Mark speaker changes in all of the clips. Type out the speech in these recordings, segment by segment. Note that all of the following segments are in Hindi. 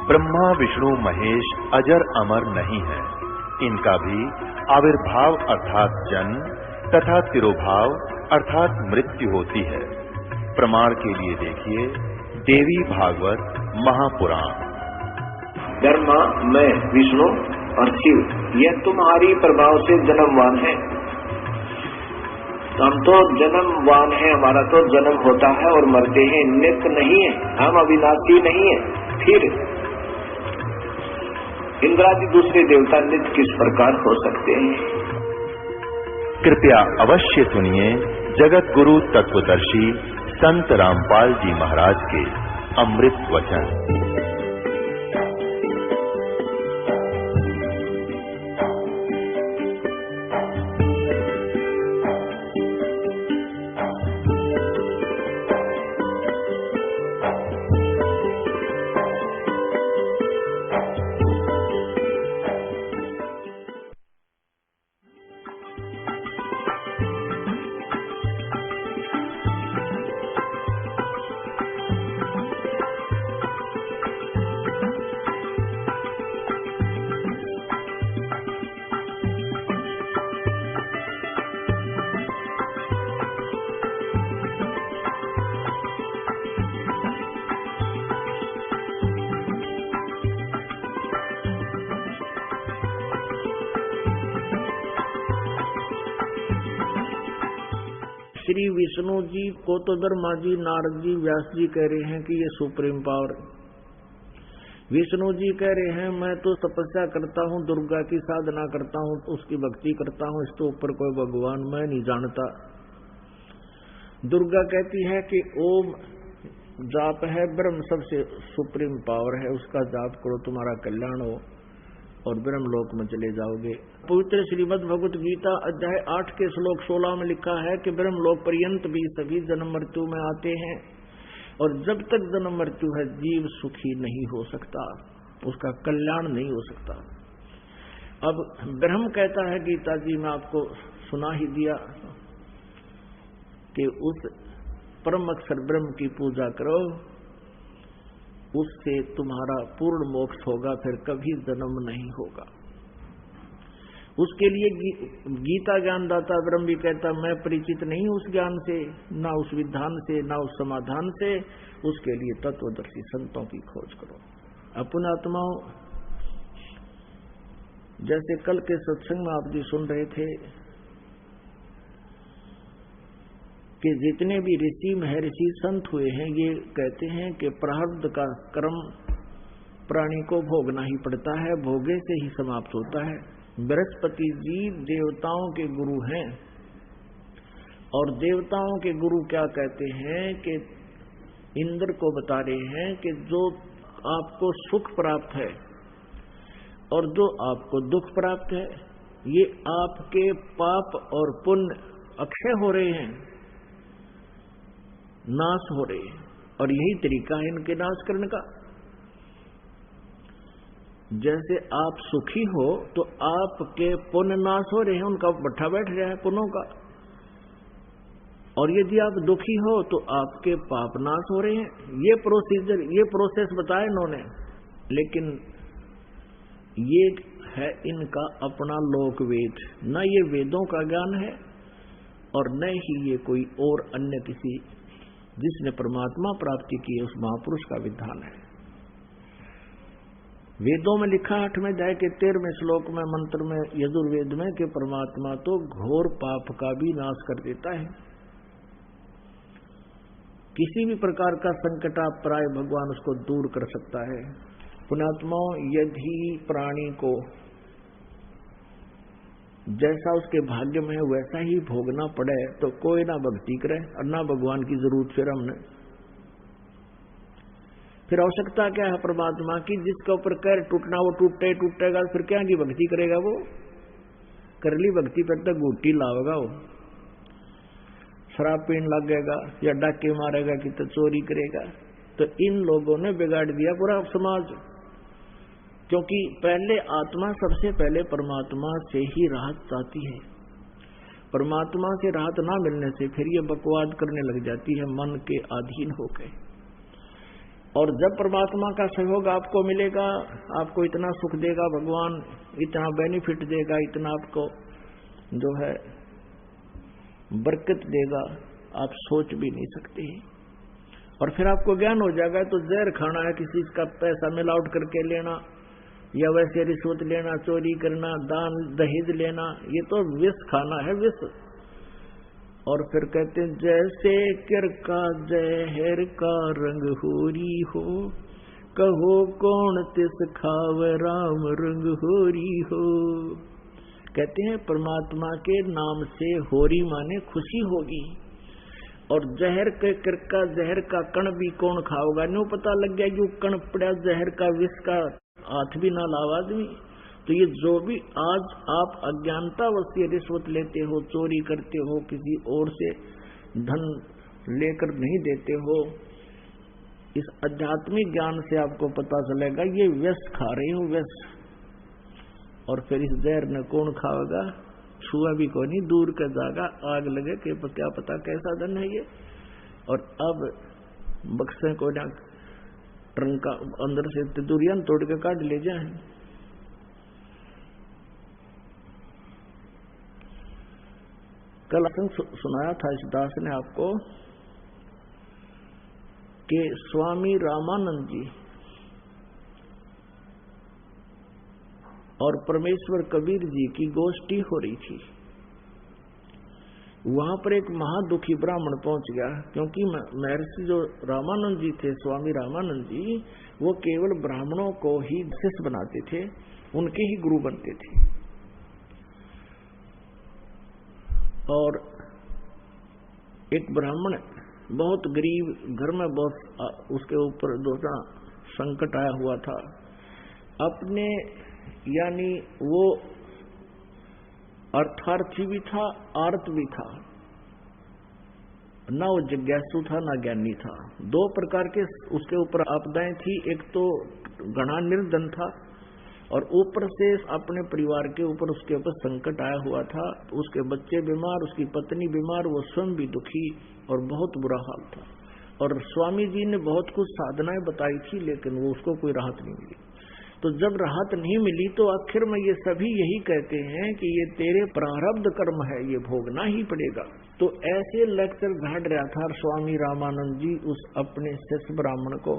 Speaker 1: ब्रह्मा विष्णु महेश अजर अमर नहीं है। इनका भी आविर्भाव अर्थात जन्म तथा तिरोभाव अर्थात मृत्यु होती है। प्रमाण के लिए देखिए देवी भागवत महापुराण।
Speaker 2: ब्रह्मा, मैं, विष्णु और शिव यह तुम्हारी प्रभाव से जन्मवान है। हम तो जन्मवान है, हमारा तो जन्म होता है और मरते हैं, नित्य नहीं है, हम अविनाशी नहीं है। फिर इंद्रादि दूसरे देवता नित्य किस प्रकार हो सकते हैं?
Speaker 1: कृपया अवश्य सुनिए जगत गुरु तत्वदर्शी संत रामपाल जी महाराज के अमृत वचन।
Speaker 3: श्री विष्णु जी को तो ब्रह्मा जी, नारद जी, व्यास जी कह रहे हैं कि ये सुप्रीम पावर। विष्णु जी कह रहे हैं मैं तो तपस्या करता हूँ, दुर्गा की साधना करता हूँ, उसकी भक्ति करता हूँ, इसके ऊपर कोई भगवान मैं नहीं जानता। दुर्गा कहती है कि ओम जाप है, ब्रह्म सबसे सुप्रीम पावर है, उसका जाप करो तुम्हारा कल्याण हो और ब्रह्म लोक में चले जाओगे। पवित्र श्रीमद् भगवत गीता अध्याय 8 के श्लोक 16 में लिखा है कि ब्रह्म लोक पर्यंत भी सभी जन्म मृत्यु में आते हैं और जब तक जन्म मृत्यु है जीव सुखी नहीं हो सकता, उसका कल्याण नहीं हो सकता। अब ब्रह्म कहता है गीता जी में आपको सुना ही दिया कि उस परम अक्षर ब्रह्म की पूजा करो, उससे तुम्हारा पूर्ण मोक्ष होगा, फिर कभी जन्म नहीं होगा। उसके लिए गीता ज्ञानदाता ब्रह्म भी कहता मैं परिचित नहीं उस ज्ञान से, ना उस विधान से, ना उस समाधान से। उसके लिए तत्वदर्शी संतों की खोज करो। अपने आत्माओं, जैसे कल के सत्संग में आप जी सुन रहे थे कि जितने भी ऋषि महर्षि संत हुए हैं ये कहते हैं कि प्रारब्ध का कर्म प्राणी को भोगना ही पड़ता है, भोगे से ही समाप्त होता है। बृहस्पति जी देवताओं के गुरु हैं और देवताओं के गुरु क्या कहते हैं कि इंद्र को बता रहे हैं कि जो आपको सुख प्राप्त है और जो आपको दुख प्राप्त है ये आपके पाप और पुण्य अक्षय हो रहे हैं, नाश हो रहे हैं, और यही तरीका है इनके नाश करने का। जैसे आप सुखी हो तो आपके पुण्य नाश हो रहे हैं, उनका भट्ठा बैठ रहा है पुण्यों का, और यदि आप दुखी हो तो आपके पाप नाश हो रहे हैं। ये प्रोसीजर, ये प्रोसेस बताया इन्होंने, लेकिन ये है इनका अपना लोक वेद, न ये वेदों का ज्ञान है और न ही ये कोई और अन्य किसी जिसने परमात्मा प्राप्ति की उस महापुरुष का विधान है। वेदों में लिखा 8वें अध्याय के 13वें श्लोक में मंत्र में यजुर्वेद में कि परमात्मा तो घोर पाप का भी नाश कर देता है। किसी भी प्रकार का संकट आप प्राय भगवान उसको दूर कर सकता है। पुण्यात्माओं, यदि प्राणी को जैसा उसके भाग्य में है वैसा ही भोगना पड़े तो कोई ना भक्ति करे और ना भगवान की जरूरत। फिर हमने फिर आवश्यकता क्या है परमात्मा की? जिसके ऊपर कैर टूटना वो टूटेगा, फिर क्या की भक्ति करेगा? वो कर ली भक्ति पर तक गुट्टी लावेगा, वो शराब पीने लगेगा या डाके मारेगा कि तो चोरी करेगा। तो इन लोगों ने बिगाड़ दिया पूरा समाज, क्योंकि पहले आत्मा सबसे पहले परमात्मा से ही राहत चाहती है। परमात्मा से राहत ना मिलने से फिर ये बकवाद करने लग जाती है मन के अधीन होकर, और जब परमात्मा का सहयोग आपको मिलेगा, आपको इतना सुख देगा भगवान, इतना बेनिफिट देगा, इतना आपको जो है बरकत देगा, आप सोच भी नहीं सकते। और फिर आपको ज्ञान हो जाएगा तो जहर खाना है, किसी का पैसा मिलावट करके लेना या वैसे रिश्वत लेना, चोरी करना, दान दहेज लेना, ये तो विष खाना है, विष। और फिर कहते हैं जैसे किर का जहर का रंग होरी हो, कहो कौन तिस खाव राम रंग होरी हो। कहते हैं परमात्मा के नाम से होरी माने खुशी होगी, और जहर के किर का जहर का कण भी कौन खाओगा, न्यू पता लग गया कि कण पड़ा जहर का, विष का, हाथ भी ना लावा आदमी। तो ये जो भी आज आप अज्ञानतावश से रिश्वत लेते हो, चोरी करते हो, किसी और से धन लेकर नहीं देते हो, इस आध्यात्मिक ज्ञान से आपको पता चलेगा ये विष खा रहे हो, विष। और फिर इस जहर ने कौन खाएगा, छुआ भी को नहीं, दूर का जागा, आग लगे कि क्या पता कैसा धन है ये। और अब बक्से को ना ट्रंका अंदर से तिदुरियन तोड़ के काट ले जाए। कल सुनाया था इस दास ने आपको कि स्वामी रामानंद जी और परमेश्वर कबीर जी की गोष्ठी हो रही थी। वहां पर एक महादुखी ब्राह्मण पहुंच गया, क्योंकि महर्षि जो रामानंद जी थे, स्वामी रामानंद जी, वो केवल ब्राह्मणों को ही शिष्य बनाते थे, उनके ही गुरु बनते थे। और एक ब्राह्मण बहुत गरीब घर में, बहुत उसके ऊपर दूसरा संकट आया हुआ था अपने, यानी वो अर्थार्थी भी था, आर्त भी था, ना वो जिज्ञासु था ना ज्ञानी था। दो प्रकार के उसके ऊपर आपदाएं थी, एक तो घना निर्धन था और ऊपर से अपने परिवार के ऊपर उसके ऊपर संकट आया हुआ था। उसके बच्चे बीमार, उसकी पत्नी बीमार, वो स्वयं भी दुखी और बहुत बुरा हाल था। और स्वामी जी ने बहुत कुछ साधनाएं बताई थी, लेकिन वो उसको कोई राहत नहीं मिली। तो जब राहत नहीं मिली तो आखिर में ये सभी यही कहते हैं कि ये तेरे प्रारब्ध कर्म है, ये भोगना ही पड़ेगा। तो ऐसे लेक्चर झाड़ रहा था स्वामी रामानंद जी उस अपने शिष्य ब्राह्मण को।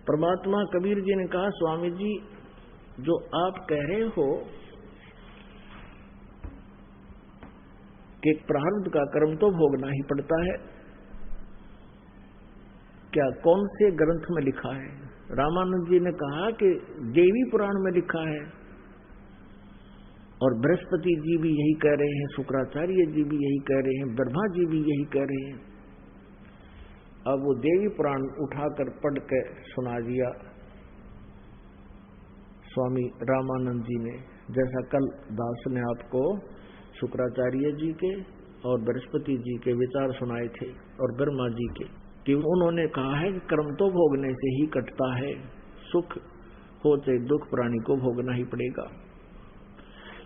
Speaker 3: परमात्मा कबीर जी ने कहा, स्वामी जी जो आप कह रहे हो कि प्रारब्ध का कर्म तो भोगना ही पड़ता है, क्या कौन से ग्रंथ में लिखा है? रामानंद जी ने कहा कि देवी पुराण में लिखा है, और बृहस्पति जी भी यही कह रहे हैं, शुक्राचार्य जी भी यही कह रहे हैं, ब्रह्मा जी भी यही कह रहे हैं। अब वो देवी पुराण उठाकर पढ़ के सुना दिया स्वामी रामानंद जी ने, जैसा कल दास ने आपको शुक्राचार्य जी के और बृहस्पति जी के विचार सुनाए थे और ब्रह्मा जी के, कि उन्होंने कहा है कि कर्म तो भोगने से ही कटता है, सुख हो चाहे दुख प्राणी को भोगना ही पड़ेगा।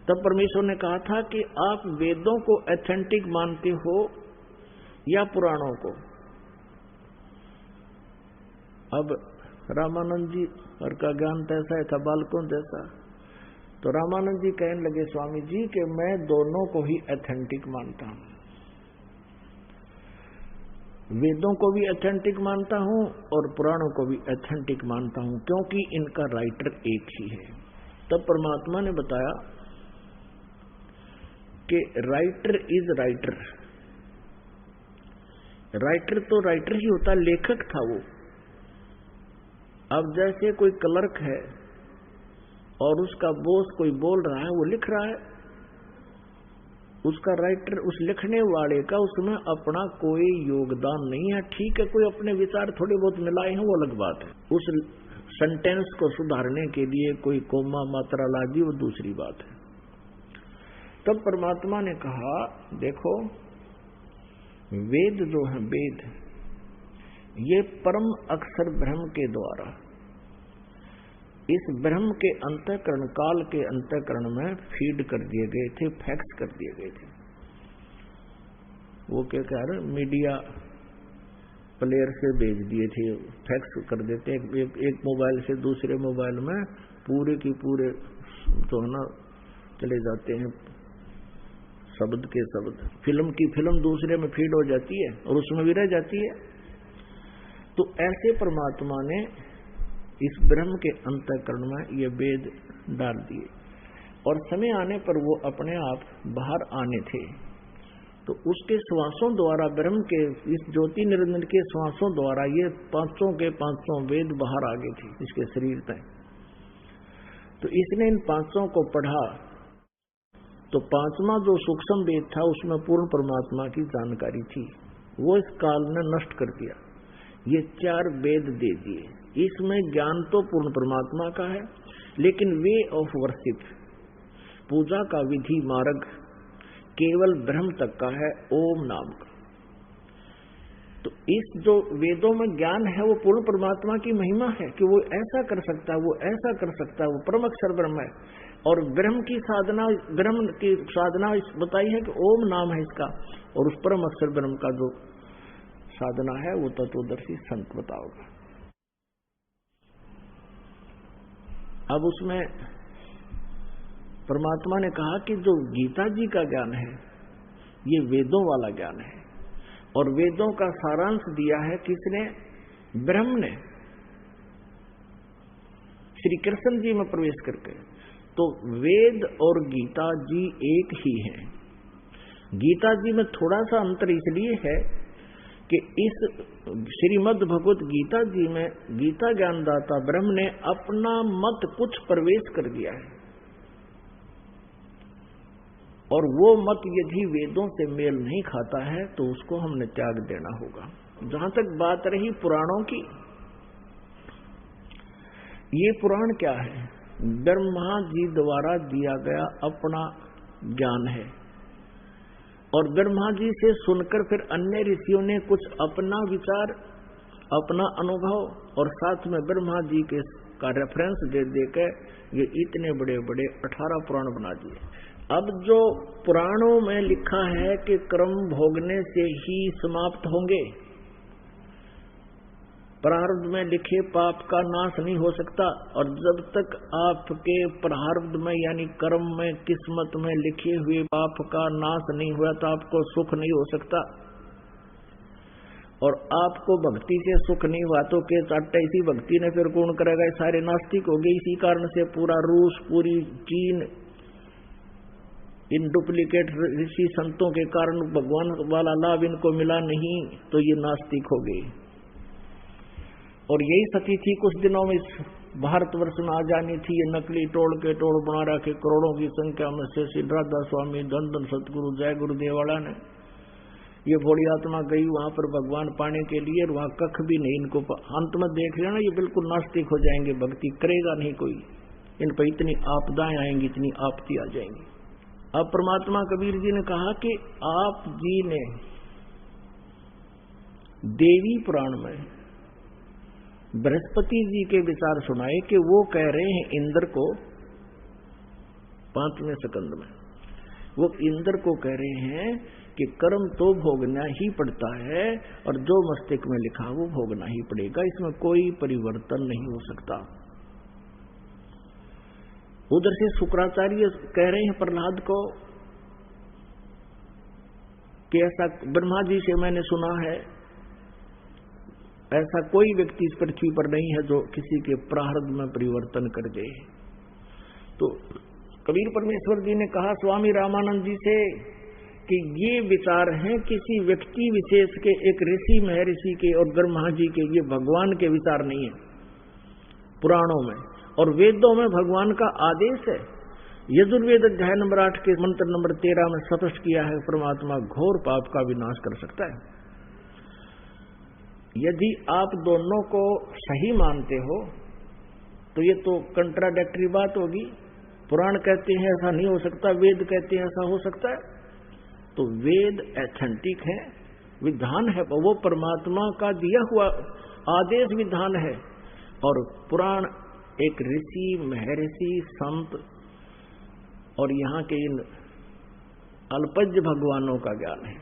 Speaker 3: तब परमेश्वर ने कहा था कि आप वेदों को ऑथेंटिक मानते हो या पुराणों को? अब रामानंद जी और का ज्ञान तैसा था, बालकों जैसा। तो रामानंद जी कहने लगे, स्वामी जी कि मैं दोनों को ही ऑथेंटिक मानता हूं, वेदों को भी ऑथेंटिक मानता हूं और पुराणों को भी ऑथेंटिक मानता हूं, क्योंकि इनका राइटर एक ही है। तब परमात्मा ने बताया कि राइटर इज राइटर। राइटर तो राइटर ही होता, लेखक था वो। अब जैसे कोई क्लर्क है और उसका बॉस कोई बोल रहा है, वो लिख रहा है, उसका राइटर, उस लिखने वाले का उसमें अपना कोई योगदान नहीं है। ठीक है, कोई अपने विचार थोड़े बहुत मिलाए हैं, वो अलग बात है। उस सेंटेंस को सुधारने के लिए कोई कोमा मात्रा ला दी, वो दूसरी बात है। तब परमात्मा ने कहा, देखो वेद जो है, वेद ये परम अक्षर ब्रह्म के द्वारा इस ब्रह्म के अंतःकरण, काल के अंतःकरण में फीड कर दिए गए थे, फैक्स कर दिए गए थे। वो क्या कह रहे, मीडिया प्लेयर से भेज दिए थे, फैक्स कर देते हैं एक मोबाइल से दूसरे मोबाइल में पूरे की पूरे जो है ना चले जाते हैं शब्द के शब्द। फिल्म की फिल्म दूसरे में फीड हो जाती है और उसमें भी रह जाती है। तो ऐसे परमात्मा ने इस ब्रह्म के अंतःकरण में ये वेद डाल दिए और समय आने पर वो अपने आप बाहर आने थे। तो उसके श्वासों द्वारा, ब्रह्म के इस ज्योति निरंजन के श्वासों द्वारा ये 500 के 500 वेद बाहर आ गए थे इसके शरीर तक। तो इसने इन 500 को पढ़ा तो 5वां जो सूक्ष्म वेद था उसमें पूर्ण परमात्मा की जानकारी थी, वो इस काल ने नष्ट कर दिया। ये 4 वेद दे दिए। इसमें ज्ञान तो पूर्ण परमात्मा का है, लेकिन वे ऑफ वर्शिप, पूजा का विधि मार्ग केवल ब्रह्म तक का है, ओम नाम का। तो इस जो वेदों में ज्ञान है वो पूर्ण परमात्मा की महिमा है कि वो ऐसा कर सकता है, वो ऐसा कर सकता है, वो परम अक्षर ब्रह्म है। और ब्रह्म की साधना, ब्रह्म की साधना बताई है कि ओम नाम है इसका, और उस परम अक्षर ब्रह्म का जो साधना है वो तत्वदर्शी संत बताओगा। अब उसमें परमात्मा ने कहा कि जो गीता जी का ज्ञान है ये वेदों वाला ज्ञान है, और वेदों का सारांश दिया है किसने? ब्रह्म ने, श्री कृष्ण जी में प्रवेश करके। तो वेद और गीता जी एक ही हैं। गीता जी में थोड़ा सा अंतर इसलिए है कि इस श्रीमद् भगवत गीता जी में गीता ज्ञानदाता ब्रह्म ने अपना मत कुछ प्रवेश कर दिया है, और वो मत यदि वेदों से मेल नहीं खाता है तो उसको हमने त्याग देना होगा। जहां तक बात रही पुराणों की, ये पुराण क्या है? ब्रह्मा जी द्वारा दिया गया अपना ज्ञान है, और ब्रह्मा जी से सुनकर फिर अन्य ऋषियों ने कुछ अपना विचार, अपना अनुभव, और साथ में ब्रह्मा जी के का रेफरेंस दे देकर ये इतने बड़े बड़े 18 पुराण बना दिए। अब जो पुराणों में लिखा है कि कर्म भोगने से ही समाप्त होंगे, प्रारब्ध में लिखे पाप का नाश नहीं हो सकता, और जब तक आपके प्रारब्ध में यानी कर्म में, किस्मत में लिखे हुए पाप का नाश नहीं हुआ तो आपको सुख नहीं हो सकता, और आपको भक्ति से सुख नहीं हुआ तो के चाटा इसी भक्ति ने फिर कौन करेगा? सारे नास्तिक हो गए। इसी कारण से पूरा रूस, पूरी चीन इन डुप्लीकेट ऋषि संतों के कारण भगवान वाला लाभ इनको मिला नहीं, तो ये नास्तिक हो गए। और यही स्थिति थी कुछ दिनों में इस भारतवर्ष में आ जानी थी। ये नकली टोल के टोल बना रखे करोड़ों की संख्या में से श्री राधा स्वामी, धन धन सतगुरु, जय गुरुदेवाला ने, ये भोली आत्मा गई वहां पर भगवान पाने के लिए, और वहां कख भी नहीं इनको। अंत में देख लेना ये बिल्कुल नास्तिक हो जाएंगे, भक्ति करेगा नहीं कोई, इन पर इतनी आपदाएं आएंगी, इतनी आपत्ति आ जाएंगी। अब परमात्मा कबीर जी ने कहा कि आप जी ने देवी पुराण में बृहस्पति जी के विचार सुनाए कि वो कह रहे हैं इंद्र को, 5वें स्कंद में वो इंद्र को कह रहे हैं कि कर्म तो भोगना ही पड़ता है, और जो मस्तिष्क में लिखा वो भोगना ही पड़ेगा, इसमें कोई परिवर्तन नहीं हो सकता। उधर से शुक्राचार्य कह रहे हैं प्रहलाद को कि ऐसा ब्रह्मा जी से मैंने सुना है, ऐसा कोई व्यक्ति इस पृथ्वी पर नहीं है जो किसी के प्रारब्ध में परिवर्तन कर दे। तो कबीर परमेश्वर जी ने कहा स्वामी रामानंद जी से कि ये विचार हैं किसी व्यक्ति विशेष के, एक ऋषि महर्षि के और ब्रह्मा जी के, ये भगवान के विचार नहीं है पुराणों में। और वेदों में भगवान का आदेश है। यजुर्वेद अध्याय नंबर 8 के मंत्र नंबर 13 में स्पष्ट किया है परमात्मा घोर पाप का विनाश कर सकता है। यदि आप दोनों को सही मानते हो तो ये तो कंट्राडिक्टरी बात होगी। पुराण कहते हैं ऐसा नहीं हो सकता, वेद कहते हैं ऐसा हो सकता है। तो वेद एथेंटिक है, विधान है, वो परमात्मा का दिया हुआ आदेश विधान है, और पुराण एक ऋषि महर्षि संत और यहाँ के इन अल्पज्ञ भगवानों का ज्ञान है।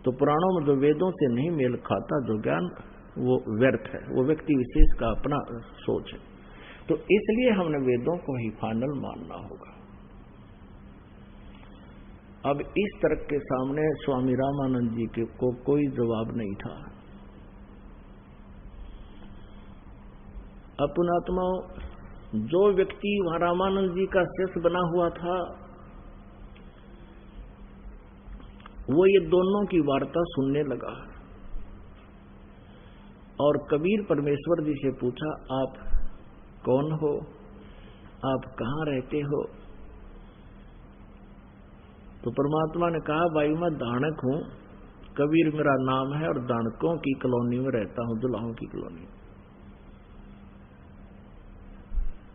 Speaker 3: तो पुराणों में जो वेदों से नहीं मेल खाता जो ज्ञान, वो व्यर्थ है, वो व्यक्ति विशेष का अपना सोच है। तो इसलिए हमने वेदों को ही फाइनल मानना होगा। अब इस तर्क के सामने स्वामी रामानंद जी को कोई जवाब नहीं था। अपनात्मा जो व्यक्ति वहां रामानंद जी का शिष्य बना हुआ था, वो ये दोनों की वार्ता सुनने लगा और कबीर परमेश्वर जी से पूछा, आप कौन हो, आप कहाँ रहते हो? तो परमात्मा ने कहा, भाई मैं दानक हूं, कबीर मेरा नाम है और दानकों की कॉलोनी में रहता हूं, दुल्हाओं की कॉलोनी।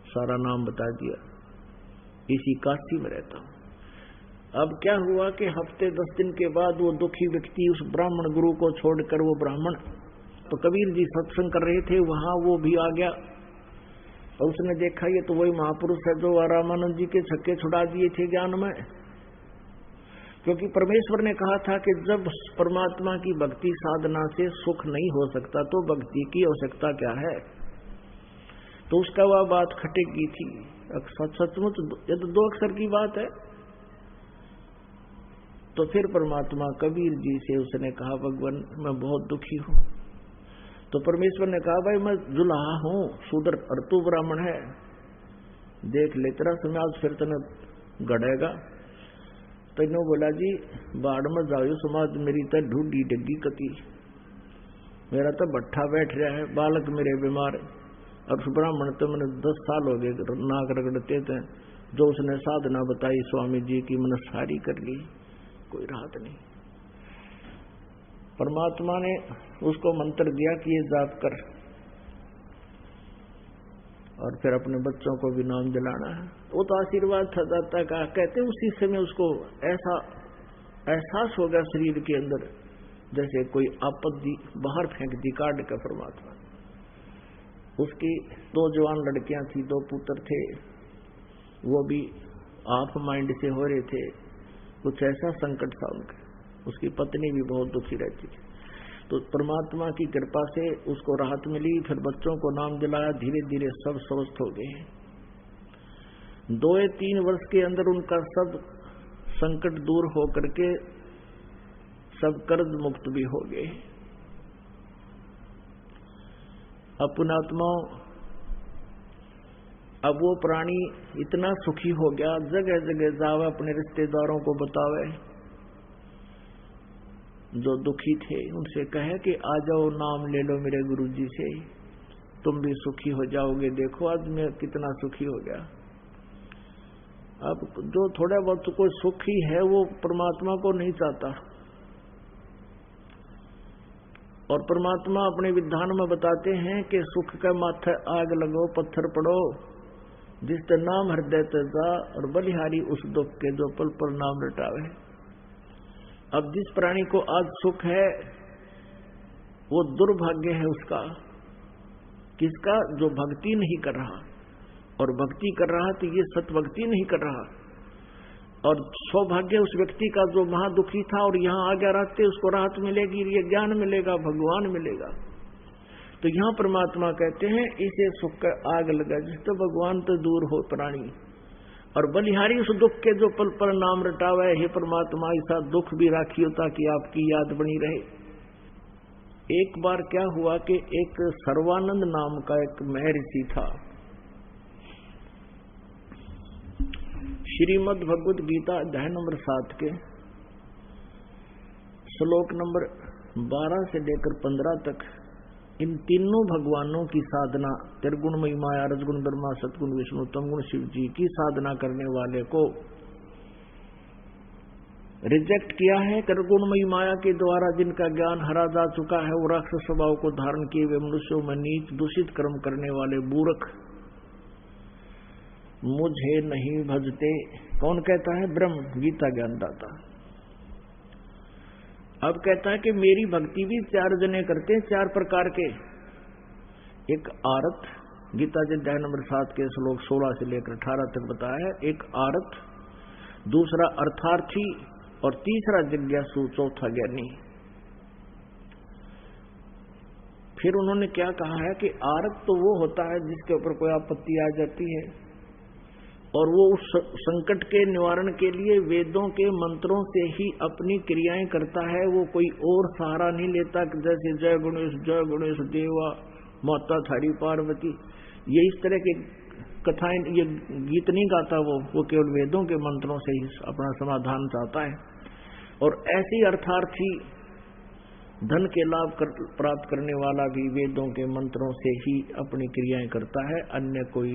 Speaker 3: सारा नाम बता दिया, इसी काशी में रहता हूं। अब क्या हुआ कि हफ्ते 10 दिन के बाद वो दुखी व्यक्ति उस ब्राह्मण गुरु को छोड़कर, वो ब्राह्मण, तो कबीर जी सत्संग कर रहे थे वहां, वो भी आ गया और उसने देखा ये तो वही महापुरुष है जो रामानंद जी के छक्के छुड़ा दिए थे ज्ञान में। क्योंकि परमेश्वर ने कहा था कि जब परमात्मा की भक्ति साधना से सुख नहीं हो सकता तो भक्ति की आवश्यकता क्या है। तो उसका वह बात खटक गई थी। सचमुच ये तो 2 अक्षर की बात है। तो फिर परमात्मा कबीर जी से उसने कहा, भगवान मैं बहुत दुखी हूं। तो परमेश्वर ने कहा, भाई मैं जुल्हा हूं, शूद्र और तू ब्राह्मण है, देख ले तेरा समाज फिर तने गड़ेगा। तो इन्हों बोला, जी बाढ़ में जाओ समाज, मेरी तो ढूंढी डग्गी कती, मेरा तो भट्ठा बैठ रहा है, बालक मेरे बीमार, और उस ब्राह्मण तो मैंने 10 साल हो गए नाक रगड़ते थे, जो उसने साधना बताई स्वामी जी की मैंने सारी कर ली, कोई राहत नहीं। परमात्मा ने उसको मंत्र दिया कि ये जाप कर, और फिर अपने बच्चों को भी नाम दिलाना है। वो तो आशीर्वाद था दाता का। कहते उसी समय उसको ऐसा एहसास हो गया शरीर के अंदर, जैसे कोई आपत्ति बाहर फेंक दी काट कर परमात्मा। उसकी 2 जवान लड़कियां थी, 2 पुत्र थे, वो भी आप माइंड से हो रहे थे, कुछ ऐसा संकट था उनका। उसकी पत्नी भी बहुत दुखी रहती थी। तो परमात्मा की कृपा से उसको राहत मिली। फिर बच्चों को नाम दिलाया, धीरे धीरे सब स्वस्थ हो गए। 2-3 वर्ष के अंदर उनका सब संकट दूर हो करके सब कर्ज मुक्त भी हो गए। अपनात्मा अब वो प्राणी इतना सुखी हो गया, जगह जगह जावे, अपने रिश्तेदारों को बतावे, जो दुखी थे उनसे कहे कि आ जाओ नाम ले लो मेरे गुरुजी से, तुम भी सुखी हो जाओगे। देखो आज मैं कितना सुखी हो गया। अब जो थोड़ा बहुत कोई सुखी है वो परमात्मा को नहीं चाहता, और परमात्मा अपने विधान में बताते हैं कि सुख के माथे आग लगो पत्थर पड़ो, जिस नाम हृदय तजा, और बलिहारी उस दुख के जो पल पर नाम रटावे। अब जिस प्राणी को आज सुख है वो दुर्भाग्य है उसका, किसका, जो भक्ति नहीं कर रहा, और भक्ति कर रहा तो ये सतभक्ति नहीं कर रहा। और सौभाग्य उस व्यक्ति का जो वहां दुखी था और यहाँ आ गया रहते, उसको राहत मिलेगी, ये ज्ञान मिलेगा, भगवान मिलेगा। तो यहाँ परमात्मा कहते हैं इसे सुख का आग लगा, जिससे भगवान तो दूर हो प्राणी, और बलिहारी उस दुख के जो पल पर नाम रटावे। हे परमात्मा ऐसा दुख भी राखियो ताकि आपकी याद बनी रहे। एक बार क्या हुआ कि एक सर्वानंद नाम का एक महर्षि था। श्रीमद् भगवद गीता अध्याय नंबर 7 के श्लोक नंबर 12 से लेकर 15 तक इन तीनों भगवानों की साधना, त्रिगुणमयी माया, रजगुण ब्रह्मा, सतगुण विष्णु, तमगुण शिव जी की साधना करने वाले को रिजेक्ट किया है। त्रिगुणमयी माया के द्वारा जिनका ज्ञान हरा जा चुका है, वो राक्षस स्वभाव को धारण किए हुए मनुष्यों में नीच दूषित कर्म करने वाले मूर्ख मुझे नहीं भजते। कौन कहता है? ब्रह्म, गीता ज्ञानदाता। अब कहता है कि मेरी भक्ति भी 4 जने करते हैं, 4 प्रकार के। एक आरत, गीता जी अध्याय नंबर 7 के श्लोक 16 से लेकर 18 तक बताया है। एक आरत, दूसरा अर्थार्थी, और तीसरा जिज्ञासु, चौथा ज्ञानी। फिर उन्होंने क्या कहा है कि आरत तो वो होता है जिसके ऊपर कोई आपत्ति आ जाती है, और वो उस संकट के निवारण के लिए वेदों के मंत्रों से ही अपनी क्रियाएं करता है। वो कोई और सहारा नहीं लेता, जैसे जय गणेश देवा माता थारी पार्वती, ये इस तरह के कथाएं, ये गीत नहीं गाता वो केवल वेदों के मंत्रों से ही अपना समाधान चाहता है। और ऐसी अर्थार्थी धन के लाभ प्राप्त करने वाला भी वेदों के मंत्रों से ही अपनी क्रियाएं करता है, अन्य कोई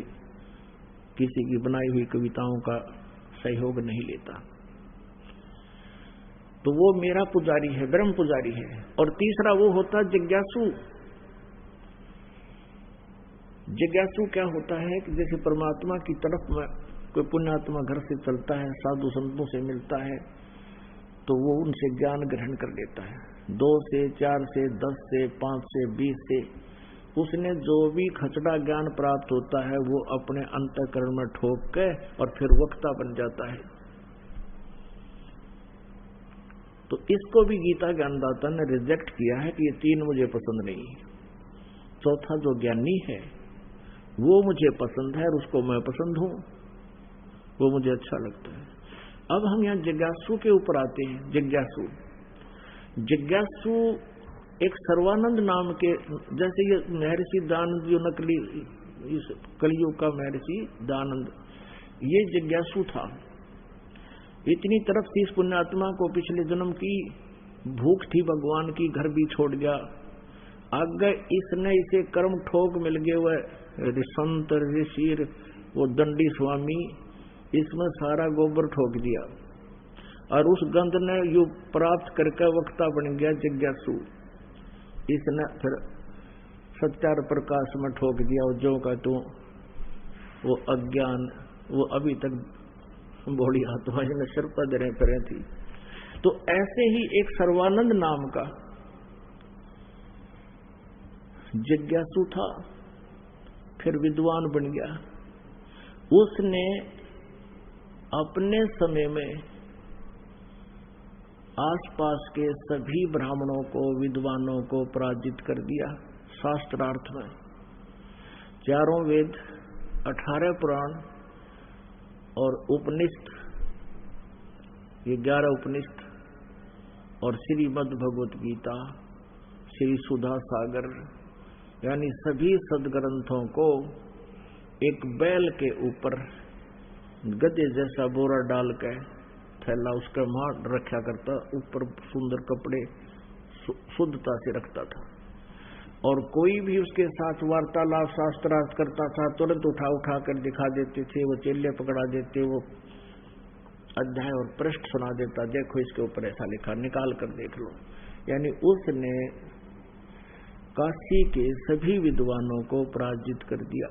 Speaker 3: किसी की बनाई हुई कविताओं का सहयोग नहीं लेता। तो वो मेरा पुजारी है, ब्रह्म पुजारी है। और तीसरा वो होता जिज्ञासु। जिज्ञासु क्या होता है कि जैसे परमात्मा की तरफ में कोई पुण्यात्मा घर से चलता है, साधु संतों से मिलता है, तो वो उनसे ज्ञान ग्रहण कर लेता है। 2 से 4 से 10 से 5 से 20 से उसने जो भी खचड़ा ज्ञान प्राप्त होता है वो अपने अंतःकरण में ठोक के और फिर वक्ता बन जाता है। तो इसको भी गीता ज्ञानदाता ने रिजेक्ट किया है कि ये 3 मुझे पसंद नहीं। चौथा जो ज्ञानी है वो मुझे पसंद है और उसको मैं पसंद हूं, वो मुझे अच्छा लगता है। अब हम यहाँ जिज्ञासु के ऊपर आते हैं। जिज्ञासु एक सर्वानंद नाम के, जैसे ये महर्षि दानंद जो नकली इस कलयुग का महर्षि दानंद, ये जिज्ञासु था। इतनी तरफ से इस पुण्यात्मा को पिछले जन्म की भूख थी भगवान की, घर भी छोड़ गया। आगे इसने इसे कर्म ठोक मिल गए, वह संत ऋषि वो दंडी स्वामी, इसमें सारा गोबर ठोक दिया और उस गंध ने यू प्राप्त करके वक्ता बन गया जिज्ञासु। इसने फिर सत्यार प्रकाश में ठोक दिया, और जो का तो वो अज्ञान, वो अभी तक बॉडी आत्मा में सिर पर दरे परे थी। तो ऐसे ही एक सर्वानंद नाम का जिज्ञासु था, फिर विद्वान बन गया। उसने अपने समय में आसपास के सभी ब्राह्मणों को, विद्वानों को पराजित कर दिया शास्त्रार्थ में। 4 वेद, 18 पुराण और उपनिषद, ये 11 उपनिषद और श्रीमद् भगवत गीता, श्री सुधा सागर, यानी सभी सदग्रंथों को एक बैल के ऊपर गधे जैसा बोरा डाल के थैला उसका मार रखा करता, ऊपर सुंदर कपड़े शुद्धता से रखता था। और कोई भी उसके साथ वार्तालाप शास्त्रार्थ करता था, तुरंत उठा कर दिखा देते थे, वो चेले पकड़ा देते, वो अध्याय और पृष्ठ सुना देता, देखो इसके ऊपर ऐसा लिखा, निकाल कर देख लो। यानी उसने काशी के सभी विद्वानों को पराजित कर दिया।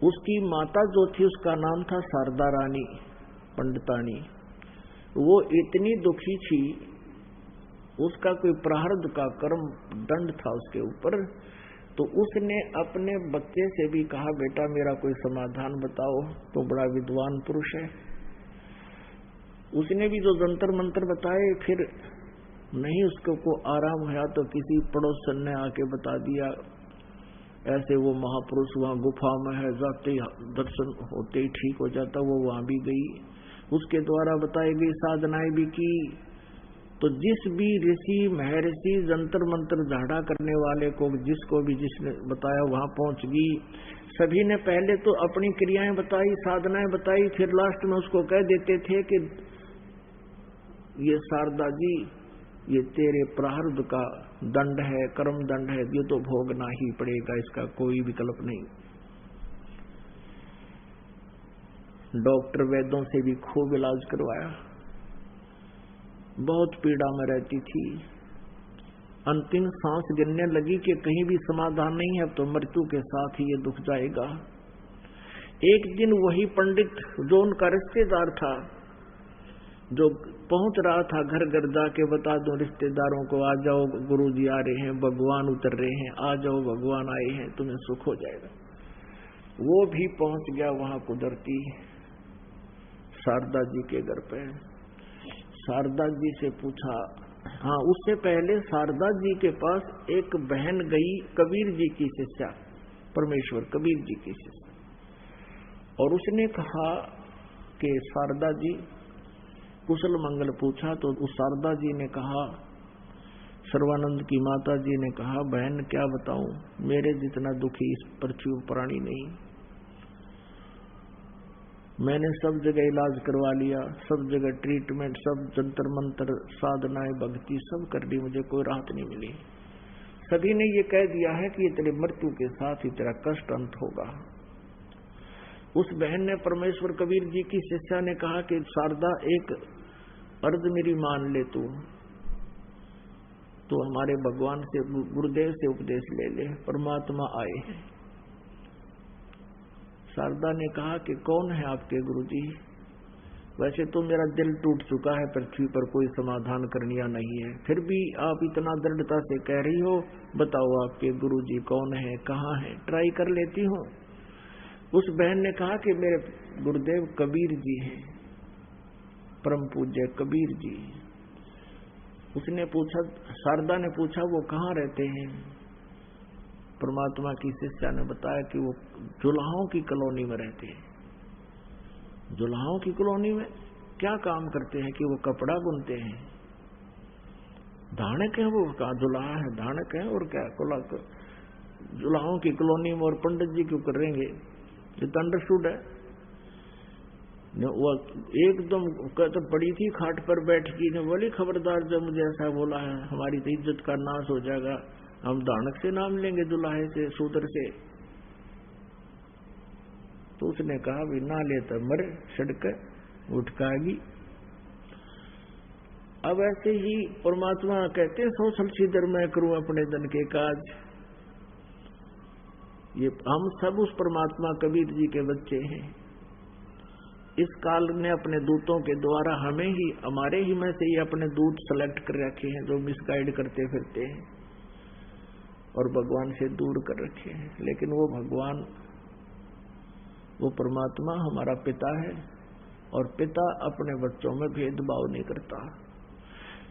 Speaker 3: उसकी माता जो थी उसका नाम था शारदा रानी पंडितानी। वो इतनी दुखी थी, उसका कोई प्रारब्ध का कर्म दंड था उसके ऊपर, तो उसने अपने बच्चे से भी कहा, बेटा मेरा कोई समाधान बताओ, तो बड़ा विद्वान पुरुष है। उसने भी जो जंतर मंत्र बताए, फिर नहीं उसको आराम हुआ तो किसी पड़ोसन ने आके बता दिया, ऐसे वो महापुरुष वहाँ गुफा में है, जाते दर्शन होते ही ठीक हो जाता। वो वहाँ भी गई, उसके द्वारा बताई गई साधनाएं भी की। तो जिस भी ऋषि महर्षि जंतर मंत्र झाड़ा करने वाले को, जिसको भी जिसने बताया वहाँ पहुँच गई। सभी ने पहले तो अपनी क्रियाएं बताई, साधनाएं बताई, फिर लास्ट में उसको कह देते थे कि ये शारदा जी, ये तेरे प्रारब्ध का दंड है, कर्म दंड है, ये तो भोगना ही पड़ेगा, इसका कोई विकल्प नहीं। डॉक्टर वैद्यों से भी खूब इलाज करवाया, बहुत पीड़ा में रहती थी। अंतिम सांस गिरने लगी कि कहीं भी समाधान नहीं है, अब तो मृत्यु के साथ ही ये दुख जाएगा। एक दिन वही पंडित जो उनका रिश्तेदार था, जो पहुंच रहा था घर घर जाके बता दो रिश्तेदारों को, आ जाओ गुरुजी आ रहे हैं, भगवान उतर रहे हैं, आ जाओ भगवान आए हैं, तुम्हें सुख हो जाएगा। वो भी पहुंच गया वहां कुदरती शारदा जी के घर पे। शारदा जी से पूछा, हाँ, उससे पहले शारदा जी के पास एक बहन गई, कबीर जी की शिष्या, परमेश्वर कबीर जी की शिष्या, और उसने कहा कि शारदा जी कुशल मंगल पूछा। तो उस शारदा जी ने कहा, सर्वानंद की माता जी ने कहा, बहन क्या बताऊं, मेरे जितना दुखी इस पृथ्वी प्राणी नहीं। मैंने सब जगह इलाज करवा लिया, सब जगह ट्रीटमेंट, सब जंतर मंत्र, साधनाएं, भक्ति सब कर ली, मुझे कोई राहत नहीं मिली। सभी ने ये कह दिया है कि ये तेरे मृत्यु के साथ ही तेरा कष्ट अंत होगा। उस बहन ने, परमेश्वर कबीर जी की शिष्या ने कहा कि शारदा एक अर्ज मेरी मान ले, तो हमारे भगवान से, गुरुदेव से उपदेश ले ले, परमात्मा आए हैं। शारदा ने कहा कि कौन है आपके गुरुजी? वैसे तो मेरा दिल टूट चुका है, पृथ्वी पर कोई समाधान करनिया नहीं है, फिर भी आप इतना दृढ़ता से कह रही हो, बताओ आपके गुरुजी कौन है, कहाँ है, ट्राई कर लेती हूँ। उस बहन ने कहा कि मेरे गुरुदेव कबीर जी हैं, परम पूज्य कबीर जी। उसने पूछा, शारदा ने पूछा, वो कहाँ रहते हैं? परमात्मा की शिष्या ने बताया कि वो जुलाहों की कॉलोनी में रहते हैं। जुलाहों की कॉलोनी में क्या काम करते हैं? कि वो कपड़ा बुनते हैं, धानक है वो, कहा जुलाहा है, धानक है, और क्या जुलाहों की कॉलोनी में, और पंडित जी क्यों करेंगे? ये तो अंडरस्टूड है। वो एकदम कहते पड़ी थी खाट पर बैठ की, ने बोली, खबरदार जब मुझे ऐसा बोला है, हमारी तो इज्जत का नाश हो जाएगा, हम धानक से नाम लेंगे, दुल्हे से, शूद्र से। तो उसने कहा, भी ना लेता मर सड़क उठकागी। अब ऐसे ही परमात्मा कहते हैं, सोशल सीधर मैं करूं अपने धन के काज। ये हम सब उस परमात्मा कबीर जी के बच्चे हैं। इस काल ने अपने दूतों के द्वारा हमें ही, हमारे ही में से ही अपने दूत सेलेक्ट कर रखे हैं, जो मिसगाइड करते फिरते हैं और भगवान से दूर कर रखे हैं। लेकिन वो भगवान, वो परमात्मा हमारा पिता है, और पिता अपने बच्चों में भेदभाव नहीं करता।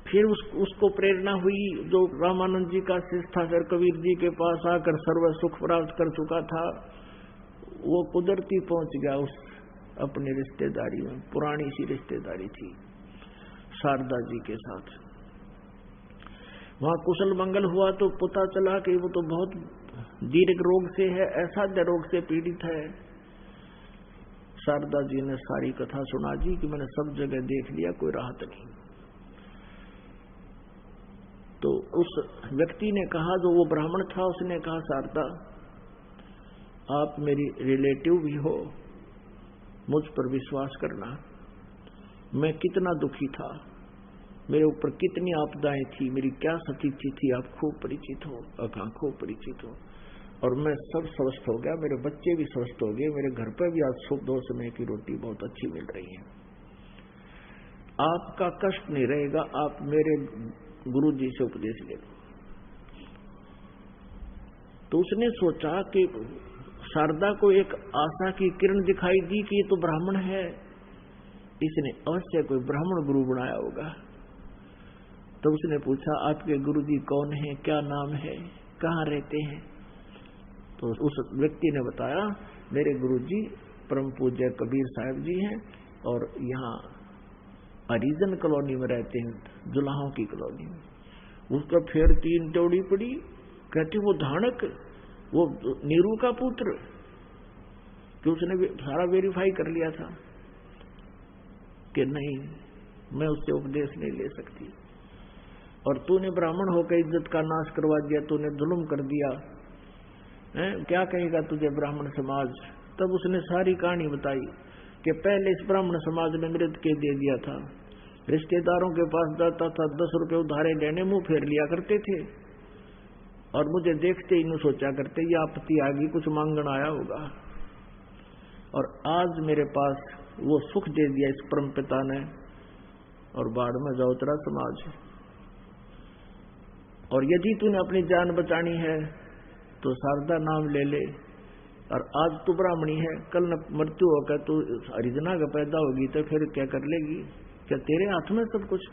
Speaker 3: फिर उसको प्रेरणा हुई, जो रामानंद जी का शिष्य था, फिर कबीर जी के पास आकर सर्व सुख प्राप्त कर चुका था, वो कुदरती पहुंच गया उस अपनी रिश्तेदारी में। पुरानी सी रिश्तेदारी थी शारदा जी के साथ। वहां कुशल मंगल हुआ तो पता चला कि वो तो बहुत दीर्घ रोग से है, असाध्य रोग से पीड़ित है। शारदा जी ने सारी कथा सुना दी कि मैंने सब जगह देख लिया, कोई राहत नहीं। तो उस व्यक्ति ने कहा, जो वो ब्राह्मण था, उसने कहा, शारदा आप मेरी रिलेटिव भी हो, मुझ पर विश्वास करना, मैं कितना दुखी था, मेरे ऊपर कितनी आपदाएं थी, मेरी क्या स्थिति थी, आप खूब परिचित हो, खूब परिचित हो, और मैं सब स्वस्थ हो गया, मेरे बच्चे भी स्वस्थ हो गए, मेरे घर पर भी आज सुख 2 समय की रोटी बहुत अच्छी मिल रही है, आपका कष्ट नहीं रहेगा, आप मेरे गुरु जी से उपदेश ले लो। तो उसने सोचा कि शारदा को एक आशा की किरण दिखाई दी कि ये तो ब्राह्मण है, इसने अवश्य कोई ब्राह्मण गुरु बनाया होगा। तो उसने पूछा, आपके गुरुजी कौन हैं, क्या नाम है, कहाँ रहते हैं? तो उस व्यक्ति ने बताया, मेरे गुरुजी परम पूज्य कबीर साहब जी हैं, और यहाँ हरिजन कॉलोनी में रहते हैं, जुलाहों की कॉलोनी में। उसका फिर 3 टोड़ी पड़ी, कहती वो धानक, वो नीरू का पुत्र, कि उसने भी सारा वेरीफाई कर लिया था कि नहीं, मैं उससे उपदेश नहीं ले सकती, और तूने ब्राह्मण होकर इज्जत का नाश करवा दिया, तूने जुल्म कर दिया है, क्या कहेगा तुझे ब्राह्मण समाज? तब उसने सारी कहानी बताई कि पहले इस ब्राह्मण समाज ने मृत के दे दिया था, रिश्तेदारों के पास जाता था, 10 रुपए उधारे लेने मुंह फेर लिया करते थे, और मुझे देखते ही न सोचा करते, ये आपत्ति आ गई, कुछ मांगना आया होगा, और आज मेरे पास वो सुख दे दिया इस परम पिता ने, और बाढ़ में जाओ तेरा समाज। और यदि तूने अपनी जान बचानी है तो शारदा नाम ले ले, और आज तू ब्राह्मणी है, कल न मृत्यु होकर तू हरिजना का पैदा होगी, तो फिर क्या कर लेगी? क्या तेरे हाथ में सब कुछ?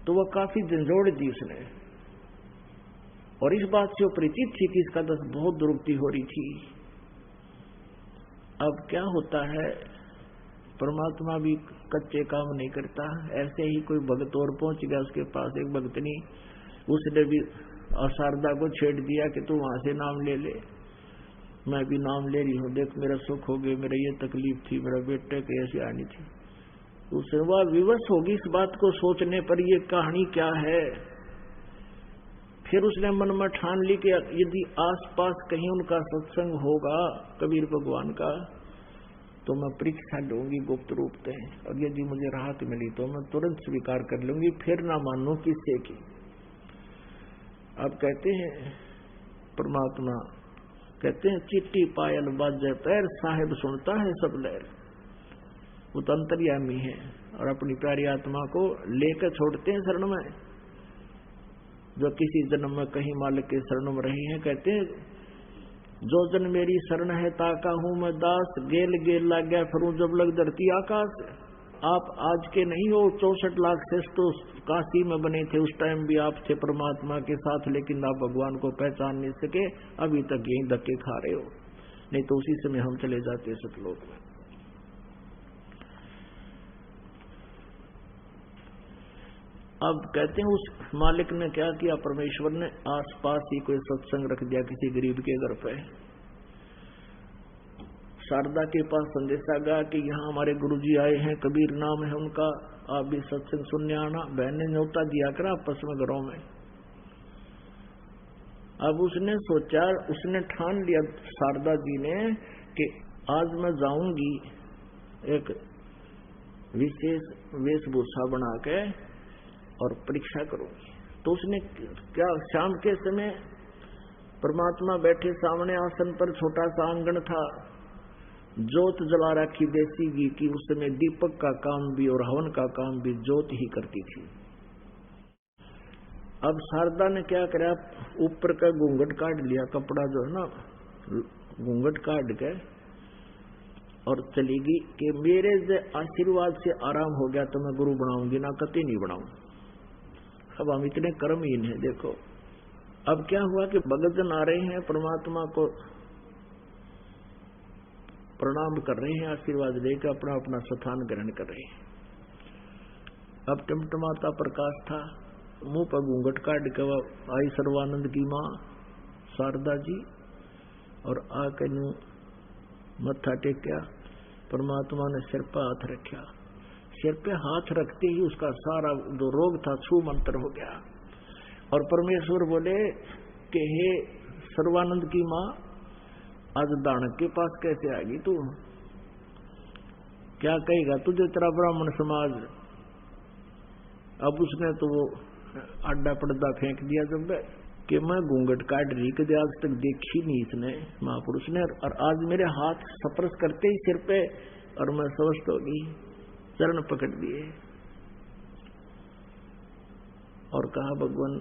Speaker 3: तो वह काफी झंझोड़ दी उसने, और इस बात से वो परिचित थी कि इसका दस बहुत दुरुक्ति हो रही थी। अब क्या होता है, परमात्मा भी कच्चे काम नहीं करता। ऐसे ही कोई भगत और पहुंच गया उसके पास, एक भगतनी, उसने भी शारदा को छेड़ दिया कि तू वहां से नाम ले ले। मैं भी नाम ले रही हूं, देख मेरा सुख हो गया, मेरा ये तकलीफ थी, मेरा बेटे की ऐसी आनी थी। उससे वह विवश होगी इस बात को सोचने पर ये कहानी क्या है। फिर उसने मन में ठान ली कि यदि आसपास कहीं उनका सत्संग होगा कबीर भगवान का, तो मैं परीक्षा लूंगी गुप्त रूप से, और यदि मुझे राहत मिली तो मैं तुरंत स्वीकार कर लूंगी, फिर ना मानू किससे की। अब कहते हैं परमात्मा, कहते हैं चिट्ठी पायल बाजे पैर, साहिब सुनता है सब लहर। वो तो अंतर्यामी है और अपनी प्यारी आत्मा को लेकर छोड़ते हैं शरण में। जो किसी जन्म में कहीं मालिक के शरण में रहे हैं, कहते हैं जो जन मेरी शरण है ताका हूं मैं दास, गेल गेल लाग गया फिरूं जब लग धरती आकाश। आप आज के नहीं हो, 64 लाख से तो काशी में बने थे, उस टाइम भी आप थे परमात्मा के साथ, लेकिन आप भगवान को पहचान नहीं सके, अभी तक यही धक्के खा रहे हो, नहीं तो उसी समय हम चले जाते सतलोक में। अब कहते हैं उस मालिक ने क्या किया, परमेश्वर ने आसपास ही कोई सत्संग रख दिया किसी गरीब के घर पे। शारदा के पास संदेशा गया कि यहाँ हमारे गुरुजी आए हैं, कबीर नाम है उनका, आप भी सत्संग सुनने आना। बहन ने न्योता दिया करा आपस में घरों में। अब उसने सोचा, उसने ठान लिया शारदा जी ने कि आज मैं जाऊंगी एक विशेष वेशभूषा बना के और परीक्षा करूंगी। तो उसने क्या, शाम के समय परमात्मा बैठे सामने आसन पर, छोटा सा आंगन था, जोत जला रखी देसी घी की। उस समय दीपक का काम भी और हवन का काम भी जोत ही करती थी। अब शारदा ने क्या करा, ऊपर का घूंघट काट लिया, कपड़ा जो है ना घूंघट काट के, और चलेगी कि मेरे आशीर्वाद से आराम हो गया तो मैं गुरु बनाऊंगी, ना कति नहीं बनाऊं। अब हम इतने कर्महीन हैं। देखो अब क्या हुआ कि भगतजन आ रहे हैं, परमात्मा को प्रणाम कर रहे हैं, आशीर्वाद लेकर अपना अपना स्थान ग्रहण कर रहे हैं। अब टमटमाता प्रकाश था, मुंह पर घूंघट काट के आई सर्वानंद की माँ शारदा जी, और आकर यूं मत्था टेक्या। परमात्मा ने सिर पर हाथ रखा। सिर पे हाथ रखते ही उसका सारा जो रोग था छू मंत्र हो गया। और परमेश्वर बोले कि हे सर्वानंद की माँ, आज दानक के पास कैसे आएगी तू? क्या कहेगा तुझे तेरा ब्राह्मण समाज? अब उसने तो वो अड्डा पड़दा फेंक दिया जब कि मैं घूंघट काट रही, कभी आज तक देखी नहीं इसने महापुरुष ने, और आज मेरे हाथ स्पर्श करते ही सिर पे, और मैं स्वस्थ होगी। चरण पकड़ दिए और कहा भगवान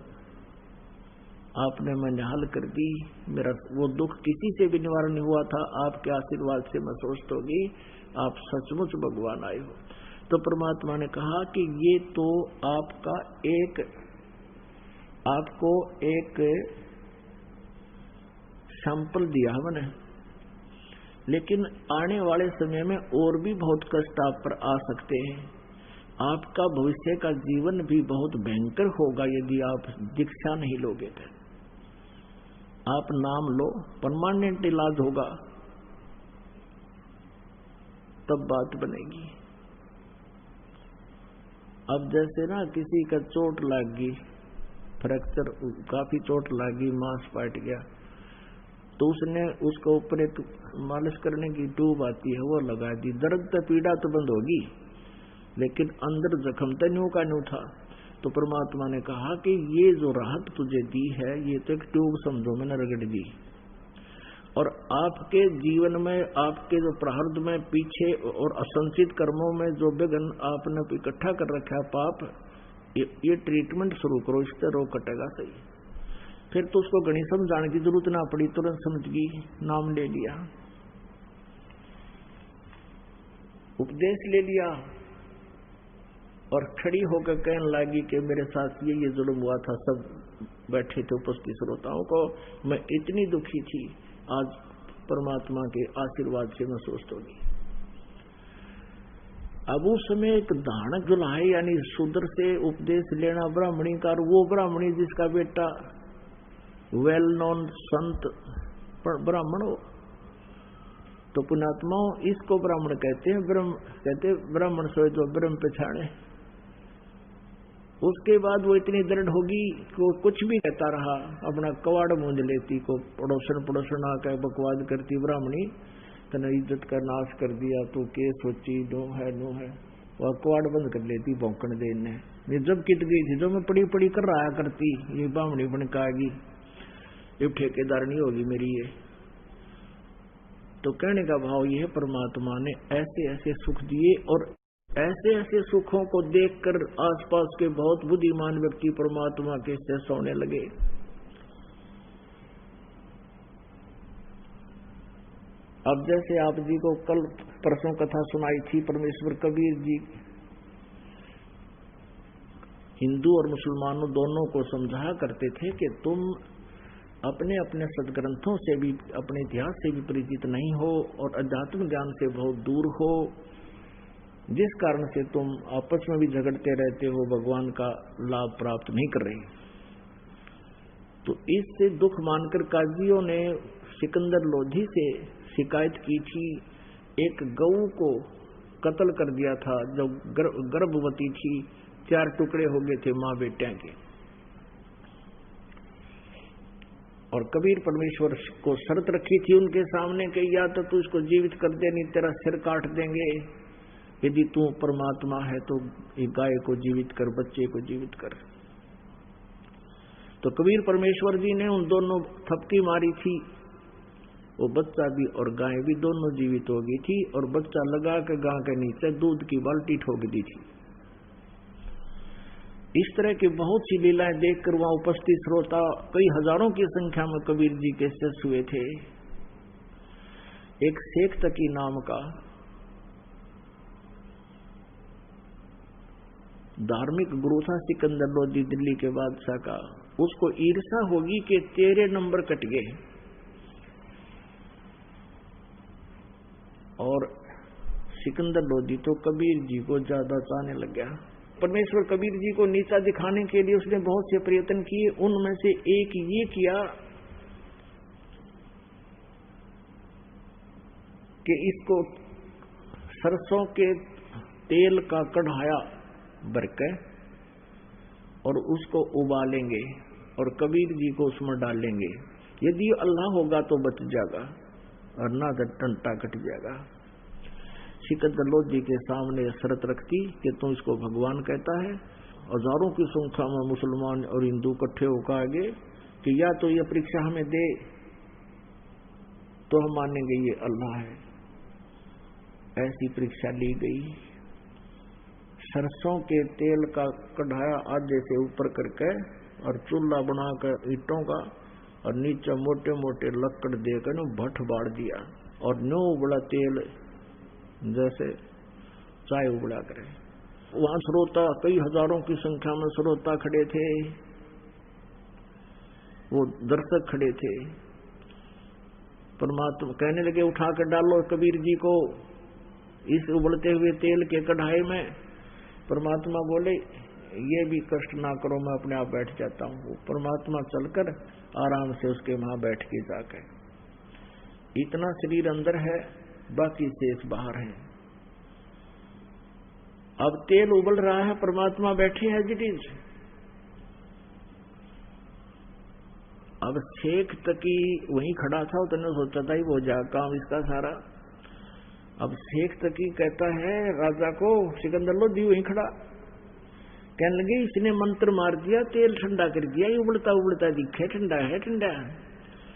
Speaker 3: आपने मैं निहाल कर दी, मेरा वो दुख किसी से भी निवारण नहीं हुआ था, आपके आशीर्वाद से मैं स्वस्थ होगी, आप सचमुच भगवान आए हो। तो परमात्मा ने कहा कि ये तो आपको एक सैंपल दिया मैंने, लेकिन आने वाले समय में और भी बहुत कष्ट आप पर आ सकते हैं। आपका भविष्य का जीवन भी बहुत भयंकर होगा यदि आप दीक्षा नहीं लोगे तो। आप नाम लो, परमानेंट इलाज होगा, तब बात बनेगी। अब जैसे ना किसी का चोट लग गई, फ्रैक्चर, काफी चोट लग गई, मांस फट गया, तो उसने उसको ऊपर एक मालिश करने की ट्यूब आती है वो लगा दी। दर्द तो पीड़ा तो बंद होगी, लेकिन अंदर जख्म तो न्यू का न्यू था। तो परमात्मा ने कहा कि ये जो राहत तुझे दी है, ये तो एक ट्यूब समझो मैंने रगड़ दी, और आपके जीवन में, आपके जो प्रारब्ध में पीछे और असंचित कर्मों में जो विघ्न आपने इकट्ठा कर रखा पाप, ये ट्रीटमेंट शुरू करो, इससे रोग कटेगा सही। फिर तो उसको गणित समझाने की जरूरत ना पड़ी, तुरंत समझ गई, नाम ले लिया, उपदेश ले लिया, और खड़ी होकर कहने लगी कि मेरे साथ ये जुल्म हुआ था। सब बैठे थे उपस्थित श्रोताओं को, मैं इतनी दुखी थी, आज परमात्मा के आशीर्वाद से मैं स्वस्थ होगी। अब उस समय एक धानक जुलाहे यानी शूद्र से उपदेश लेना ब्राह्मणी का, और वो ब्राह्मणी जिसका बेटा वेल नोन संत ब्राह्मण हो, तो पुण्यात्माओं इसको ब्राह्मण कहते हैं। ब्राह्मण सोए तो ब्रह्म पछाड़े। उसके बाद वो इतनी दृढ़ होगी कि वो कुछ भी कहता रहा, अपना कवाड़ मूंद लेती, को पड़ोसन आकर बकवाद करती, ब्राह्मणी तने इज्जत का नाश कर दिया, तो के सोची नो है वह कवाड़ बंद कर लेती भौंकण देने। ये जब किट गई थी, जो मैं पड़ी पड़ी कर रहा करती, ये ब्राह्मणी बन के आएगी, ये ठेकेदार नहीं होगी मेरी ये। तो कहने का भाव ये है, परमात्मा ने ऐसे ऐसे सुख दिए, और ऐसे ऐसे सुखों को देखकर आसपास के बहुत बुद्धिमान व्यक्ति परमात्मा के से सोने लगे। अब जैसे आप जी को कल परसों कथा सुनाई थी, परमेश्वर कबीर जी हिंदू और मुसलमानों दोनों को समझाया करते थे कि तुम अपने अपने सदग्रंथों से भी, अपने इतिहास से भी परिचित नहीं हो, और अध्यात्म ज्ञान से बहुत दूर हो, जिस कारण से तुम आपस में भी झगड़ते रहते हो, भगवान का लाभ प्राप्त नहीं कर रहे। तो इससे दुख मानकर काजियों ने सिकंदर लोधी से शिकायत की थी। एक गऊ को कत्ल कर दिया था, जब गर्भवती थी, 4 टुकड़े हो गए थे माँ बेटियां के। और कबीर परमेश्वर को शर्त रखी थी उनके सामने कि या तो तू इसको जीवित कर दे, नहीं तेरा सिर काट देंगे। यदि तू परमात्मा है तो एक गाय को जीवित कर, बच्चे को जीवित कर। तो कबीर परमेश्वर जी ने उन दोनों थपकी मारी थी, वो बच्चा भी और गाय भी दोनों जीवित हो गई थी, और बच्चा लगा के गां के नीचे दूध की बाल्टी ठोक दी थी। इस तरह की बहुत सी लीलाएं देखकर वहां उपस्थित श्रोता कई हजारों की संख्या में कबीर जी के शिष्य हुए थे। एक शेख तकी नाम का धार्मिक गुरु था सिकंदर लोधी, दिल्ली के बादशाह का। उसको ईर्ष्या होगी कि तेरे नंबर कट गए, और सिकंदर लोधी तो कबीर जी को ज्यादा चाहने लग गया। परमेश्वर कबीर जी को नीचा दिखाने के लिए उसने बहुत से प्रयत्न किए। उनमें से एक ये किया कि इसको सरसों के तेल का कढ़ाया भरकर और उसको उबालेंगे और कबीर जी को उसमें डालेंगे। यदि अल्लाह होगा तो बच जाएगा, और ना तो टंटा कट जाएगा। सिकंदर लोधी के सामने शर्त रखती कि तू इसको भगवान कहता है। हजारों की संख्या में मुसलमान और हिंदू इकट्ठे होकर आगे कि या तो ये परीक्षा हमें दे तो हम मानेंगे ये अल्लाह है। ऐसी परीक्षा ली गई। सरसों के तेल का कढ़ाया आधे से ऊपर करके और चूल्हा बनाकर ईंटों का, और नीचे मोटे मोटे लकड़ देकर भट्ट बाढ़ दिया, और नो उबला तेल जैसे चाय उबला करे। वहां श्रोता कई हजारों की संख्या में श्रोता खड़े थे, वो दर्शक खड़े थे। परमात्मा कहने लगे उठाकर डालो कबीर जी को इस उबलते हुए तेल के कढ़ाई में। परमात्मा बोले ये भी कष्ट ना करो, मैं अपने आप बैठ जाता हूँ। परमात्मा चलकर आराम से उसके वहां बैठ के जाकर, इतना शरीर अंदर है, बाकी शेष बाहर है। अब तेल उबल रहा है, परमात्मा बैठे हैं जिटीज। अब शेख तकी वहीं खड़ा था, उसने सोचा था वो जा काम इसका सारा। अब शेख तकी कहता है राजा को, सिकंदर लोधी वहीं खड़ा, कहने लगे इसने मंत्र मार दिया, तेल ठंडा कर दिया, ये उबलता उबलता दिखे, ठंडा है ठंडा।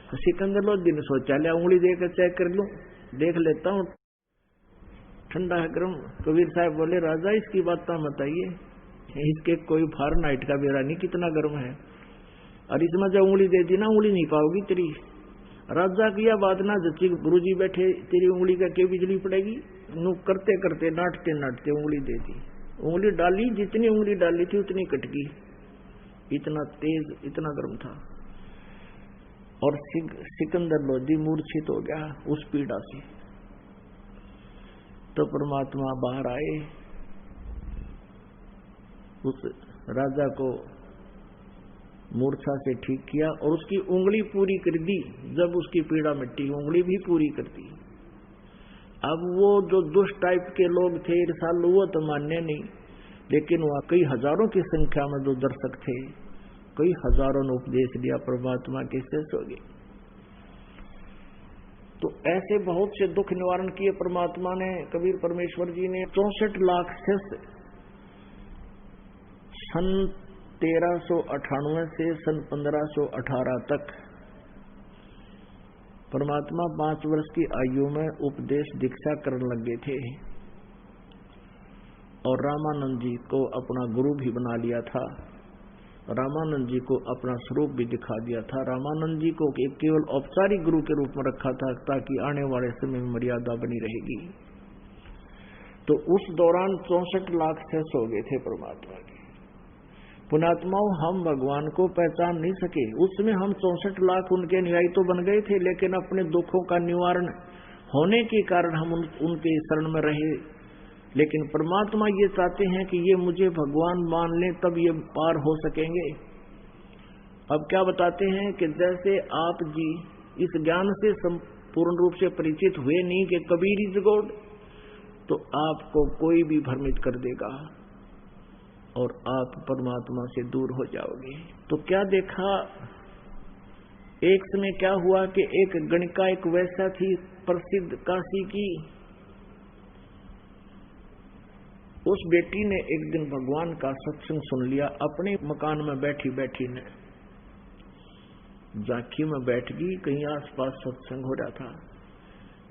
Speaker 3: तो सिकंदर लोधी ने सोचा लिया उंगली देकर चेक कर लूं, देख लेता हूं ठंडा है गर्म। कबीर साहब बोले राजा इसकी बात मत आइए, इसके कोई फारेनहाइट का बेरा नहीं कितना गर्म है, और इसमें जब उंगली दे दी ना उंगली नहीं पाओगी तेरी। राजा की यह बात ना जच्ची, गुरुजी बैठे तेरी उंगली का क्या बिजली पड़ेगी। नु करते करते नाटते नाटते उंगली दे दी, उंगली डाली, जितनी उंगली डाली थी उतनी कट गई, इतना तेज, इतना गर्म था। और सिकंदर लोधी मूर्छित हो गया उस पीड़ा से। तो परमात्मा बाहर आए, उस राजा को मूर्छा से ठीक किया और उसकी उंगली पूरी कर दी। जब उसकी पीड़ा मिटी, उंगली भी पूरी कर दी। अब वो जो दुष्ट टाइप के लोग थे ईर्षालु, वो तो मान्य नहीं, लेकिन वहां कई हजारों की संख्या में जो दर्शक थे, कई हजारों ने उपदेश दिया, परमात्मा के शेष हो गए। तो ऐसे बहुत से दुख निवारण किए परमात्मा ने, कबीर परमेश्वर जी ने। 64 लाख शेष सन 1398 से सन 1518 तक परमात्मा 5 वर्ष की आयु में उपदेश दीक्षा करने लगे थे और रामानंद जी को अपना गुरु भी बना लिया था। रामानंद जी को अपना स्वरूप भी दिखा दिया था। रामानंद जी को केवल औपचारिक गुरु के रूप में रखा था ताकि आने वाले समय में मर्यादा बनी रहेगी। तो उस दौरान 64 लाख शेष हो गए थे परमात्मा के। पुण्यात्माओं, हम भगवान को पहचान नहीं सके। उसमें हम 64 लाख उनके अनुयायी तो बन गए थे, लेकिन अपने दुखों का निवारण होने के कारण हम उनके शरण में रहे। लेकिन परमात्मा ये चाहते हैं कि ये मुझे भगवान मान लें, तब ये पार हो सकेंगे। अब क्या बताते हैं कि जैसे आप जी इस ज्ञान से संपूर्ण रूप से परिचित हुए नहीं कि कबीर इज गॉड, तो आपको कोई भी भ्रमित कर देगा और आप परमात्मा से दूर हो जाओगे। तो क्या देखा, एक समय क्या हुआ कि एक गणिका, एक वैश्या थी प्रसिद्ध काशी की, उस बेटी ने एक दिन भगवान का सत्संग सुन लिया। अपने मकान में बैठी बैठी ने झांकी में बैठ गई, कहीं आसपास सत्संग हो रहा था।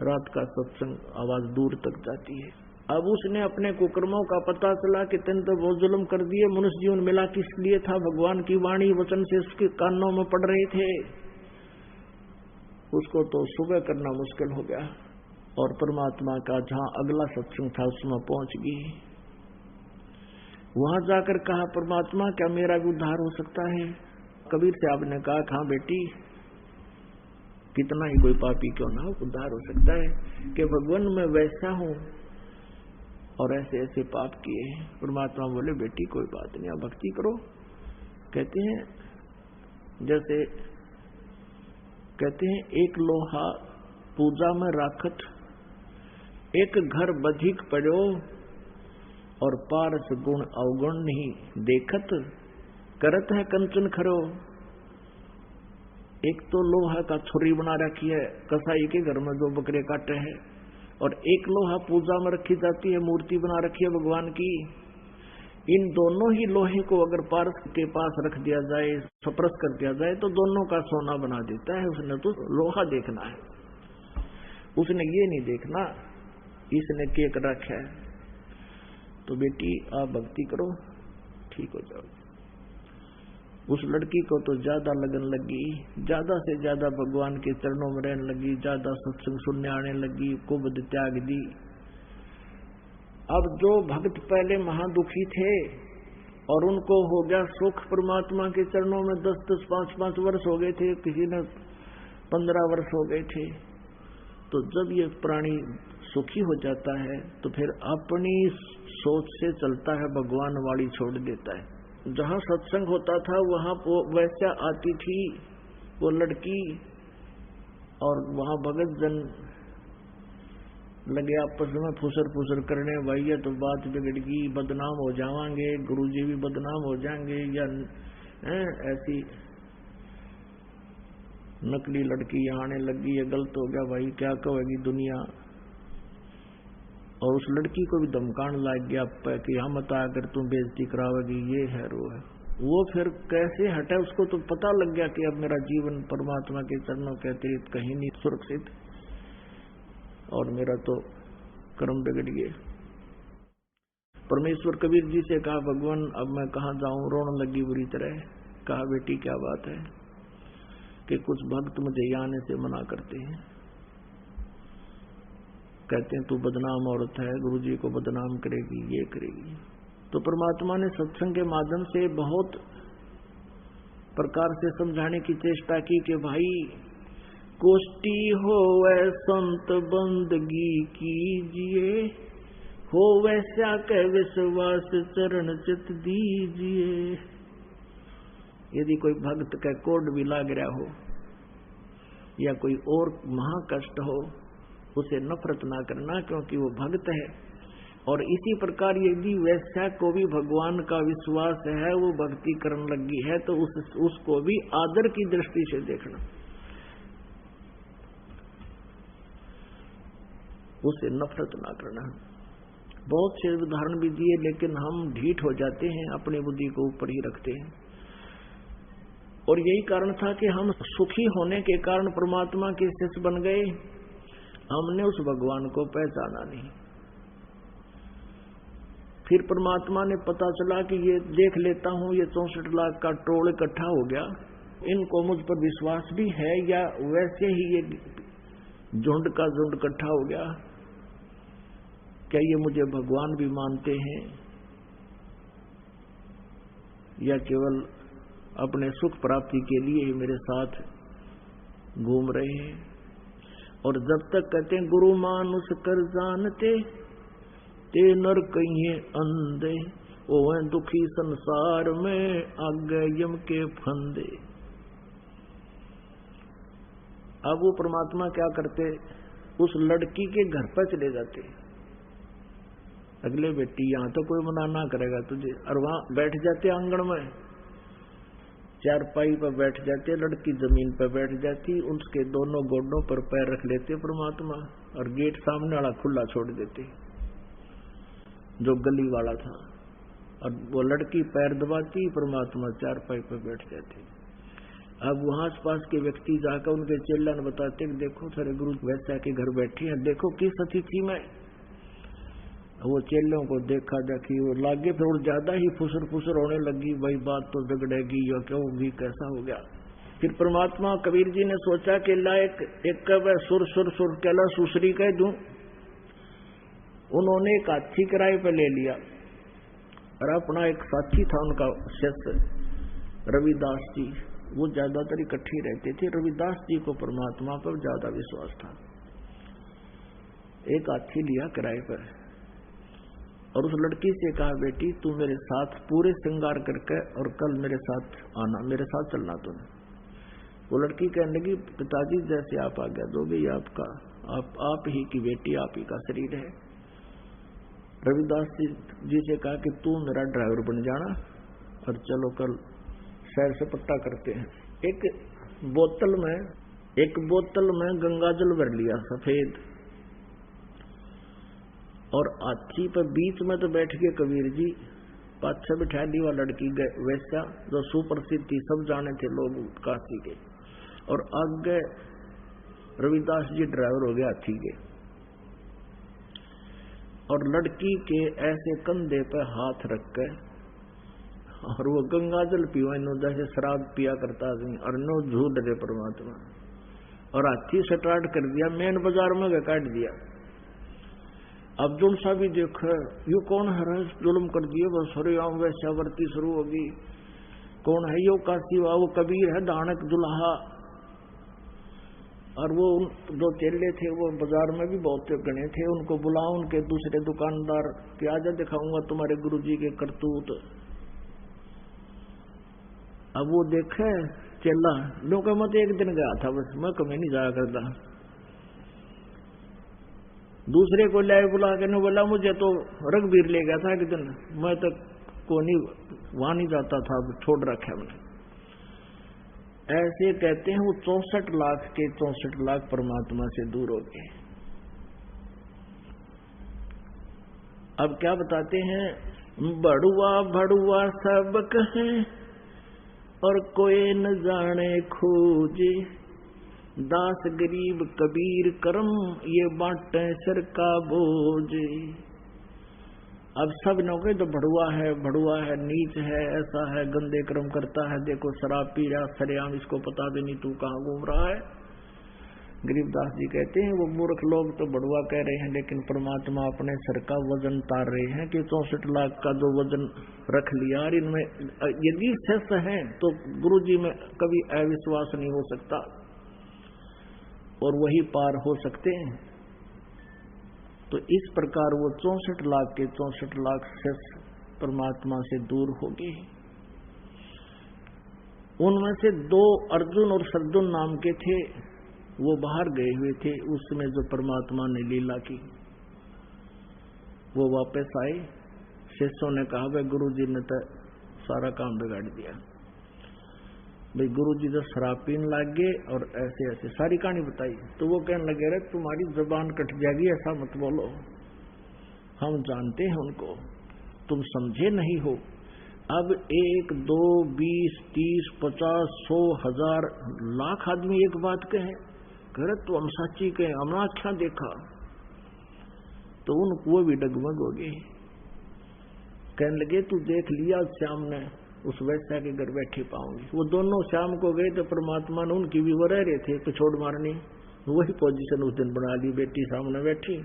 Speaker 3: रात का सत्संग, आवाज दूर तक जाती है। अब उसने अपने कुकर्मों का पता चला कि तेन तो बहुत जुल्म कर दिए। मनुष्य जीवन मिला किस लिए था? भगवान की वाणी वचन से उसके कानों में पड़ रहे थे। उसको तो सुबह करना मुश्किल हो गया और परमात्मा का जहां अगला सत्संग था उसमें पहुंच गई। वहां जाकर कहा, परमात्मा क्या मेरा भी उद्धार हो सकता है? कबीर साहब ने कहा, हाँ बेटी, कितना ही कोई पापी क्यों ना हो, उद्धार हो सकता है कि भगवान मैं वैसा हूं और ऐसे ऐसे पाप किए। परमात्मा बोले, बेटी कोई बात नहीं, आप भक्ति करो। कहते हैं जैसे कहते हैं एक लोहा पूजा में राखत, एक घर बधिक पड़ो और पारस गुण अवगुण नहीं देखत, करत है कंचन खरो। एक तो लोहा का छुरी बना रखी है कसाई के घर में जो बकरे काटे हैं, और एक लोहा पूजा में रखी जाती है, मूर्ति बना रखी है भगवान की। इन दोनों ही लोहे को अगर पारस के पास रख दिया जाए, स्पर्श कर दिया जाए, तो दोनों का सोना बना देता है। उसने तो लोहा देखना है, उसने ये नहीं देखना इसने केक रखा है। तो बेटी आप भक्ति करो, ठीक हो जाओ। उस लड़की को तो ज्यादा लगन लगी, ज्यादा से ज्यादा भगवान के चरणों में रहने लगी, ज्यादा सत्संग सुनने आने लगी, कुबद त्याग दी। अब जो भक्त पहले महादुखी थे और उनको हो गया सुख परमात्मा के चरणों में, 10-10, 5-5 वर्ष हो गए थे, किसी ने 15 वर्ष हो गए थे। तो जब ये प्राणी सुखी हो जाता है तो फिर अपनी सोच से चलता है, भगवान वाली छोड़ देता है। जहां सत्संग होता था वहां वो वैसा आती थी वो लड़की, और वहां भगत जन लगे आपस में फुसर फुसर करने, भाई ये तो बात बिगड़ गई, बदनाम हो जावांगे, गुरुजी भी बदनाम हो जाएंगे, या ऐसी नकली लड़की यहाँ आने लगी, ये गलत हो गया भाई, क्या कहेगी दुनिया। और उस लड़की को भी धमकाने लग गया कि यहाँ मत आकर तुम बेइज्जती कराओगी, ये है वो है। वो फिर कैसे हटा, उसको तो पता लग गया कि अब मेरा जीवन परमात्मा के चरणों के अतिरिक्त कहीं नहीं सुरक्षित, और मेरा तो कर्म बिगड़ गए। परमेश्वर कबीर जी से कहा, भगवान अब मैं कहाँ जाऊं, रोने लगी बुरी तरह। कहा, बेटी क्या बात है कि कुछ भक्त मुझे आने से मना करते हैं, कहते हैं तू बदनाम औरत है, गुरुजी को बदनाम करेगी, ये करेगी। तो परमात्मा ने सत्संग के माध्यम से बहुत प्रकार से समझाने की चेष्टा की कि भाई कोष्टी होवे संत बंदगी कीजिए, हो वैसा के विश्वास चरण चित दीजिए। यदि कोई भक्त का कोड भी लाग रहा हो या कोई और महाकष्ट हो, उसे नफरत ना करना, क्योंकि वो भक्त है। और इसी प्रकार यदि वैश्या को भी भगवान का विश्वास है, वो भक्ति करने लगी है, तो उसको भी आदर की दृष्टि से देखना, उसे नफरत ना करना। बहुत से उदाहरण भी दिए, लेकिन हम ढीठ हो जाते हैं, अपनी बुद्धि को ऊपर ही रखते हैं। और यही कारण था कि हम सुखी होने के कारण परमात्मा के शिष्य बन गए, हमने उस भगवान को पहचाना नहीं। फिर परमात्मा ने पता चला कि ये देख लेता हूं, ये 64 लाख का टोल इकट्ठा हो गया, इनको मुझ पर विश्वास भी है, या वैसे ही ये झुंड का झुंड इकट्ठा हो गया, क्या ये मुझे भगवान भी मानते हैं या केवल अपने सुख प्राप्ति के लिए ही मेरे साथ घूम रहे हैं। और जब तक कहते हैं गुरु मानुष कर जानते ते नर कहिए अंधे, ओ दुखी संसार में आगे यम के फंदे। अब वो परमात्मा क्या करते, उस लड़की के घर पर चले जाते, अगले बेटी यहां तो कोई मना ना करेगा तुझे, और वहां बैठ जाते आंगन में, चारपाई पर बैठ जाते, लड़की जमीन पर बैठ जाती, उसके दोनों गोडों पर पैर रख लेते परमात्मा, और गेट सामने वाला खुला छोड़ देते जो गली वाला था, और वो लड़की पैर दबाती, परमात्मा चारपाई पर बैठ जाते। अब वहां आसपास के व्यक्ति जाकर उनके चेला ने बताते कि देखो सारे गुरु वैसा के घर बैठे हैं, देखो किस अतिथि में। वो चेलों को देखा देखी वो लागे, फिर और ज्यादा ही फुसर फुसर होने लगी, भाई बात तो बिगड़ेगी या क्यों भी, कैसा हो गया। फिर परमात्मा कबीर जी ने सोचा कि ला एक सुर सुर सुर कहला सुसरी कह दूं। उन्होंने एक हाथी किराए पे ले लिया, और अपना एक साथी था उनका शिष्य रविदास जी, वो ज्यादातर इकट्ठे रहते थे। रविदास जी को परमात्मा पर ज्यादा विश्वास था। एक हाथी लिया किराए पर, और उस लड़की से कहा बेटी तू मेरे साथ पूरे श्रृंगार करके और कल मेरे साथ आना, मेरे साथ चलना तुमने। वो लड़की कहने लगी पिताजी जैसे आप आज्ञा दोगे, आपका आप ही की बेटी, आप ही का शरीर है। रविदास जी से कहा कि तू मेरा ड्राइवर बन जाना और चलो कल शहर से पट्टा करते हैं। एक बोतल में गंगाजल भर लिया सफेद, और हाथी पर बीच में तो बैठ गए कबीर जी, पाछे बिठा ली वो लड़की वैसा जो सुप्रसिद्ध थी, सब जाने थे लोग काशी के, और आगे रविदास जी ड्राइवर हो गया हाथी के। और लड़की के ऐसे कंधे पे हाथ रख के, और वो गंगाजल पीवा नो जैसे शराब पिया करता आदमी, और नो झूठ दे परमात्मा, और हाथी स्टार्ट कर दिया, मेन बाजार में काट दिया। अब जुल सा भी देख यू कौन है, जुल्म कर दिए, बस अरे वैश्यावर्ती शुरू होगी, कौन है यो काशी वो कबीर है दानक दुल्हा। और वो जो चेले थे वो बाजार में भी बहुत गणे थे, उनको बुलाओ, उनके दूसरे दुकानदार कि आजा दिखाऊंगा तुम्हारे गुरुजी के करतूत। अब वो देखे चेला, लोग मत एक दिन गया था बस, मैं कभी नहीं जाया करता। दूसरे को लाए बुला के, बोला मुझे तो रघुवीर ले गया था एक दिन, मैं तो को नहीं वहां नहीं जाता था, छोड़ रखा मैंने। ऐसे कहते हैं वो 64 लाख के 64 लाख परमात्मा से दूर हो गए। अब क्या बताते हैं, बड़ुआ बड़ुआ सब कहे और कोई न जाने खोजे, दास गरीब कबीर करम ये बांटे सिर का बोझे। अब सब लोग तो बड़ुआ है, नीच है, ऐसा है, गंदे कर्म करता है, देखो शराब पी रहा सरेआम, इसको पता भी नहीं तू कहाँ घूम रहा है। गरीबदास जी कहते हैं वो मूर्ख लोग तो बड़ुआ कह रहे हैं, लेकिन परमात्मा अपने सर का वजन तार रहे हैं कि 64 लाख का जो वजन रख लिया, और इनमें यदि शेष है तो गुरु जी में कभी अविश्वास नहीं हो सकता और वही पार हो सकते हैं। तो इस प्रकार वो 64 लाख के 64 लाख शेष परमात्मा से दूर हो गए। उनमें से 2 अर्जुन और सरजुन नाम के थे, वो बाहर गए हुए थे। उस समय जो परमात्मा ने लीला की वो वापस आए। शिष्यों ने कहा भाई गुरु जी ने तो सारा काम बिगाड़ दिया, भाई गुरु जी तो शराब पीने लग गए और ऐसे ऐसे सारी कहानी बताई। तो वो कहने लगे रे तुम्हारी जुबान कट जाएगी, ऐसा मत बोलो, हम जानते हैं उनको, तुम समझे नहीं हो। अब 1, 2, 20, 30, 50, 100, 1000, लाख आदमी एक बात कहे, कह रहे तो हम सच्ची कहे, हमने अच्छा देखा, तो उनको वो भी डगमग हो गए। कहने लगे तू देख लिया श्याम ने उस वैश्या के घर बैठे पाऊंगी। वो दोनों शाम को गए तो परमात्मा ने उनकी भी वो रह रहे थे पिछोड़ मारनी, वही पोजीशन उस दिन बना ली, बेटी सामने बैठी।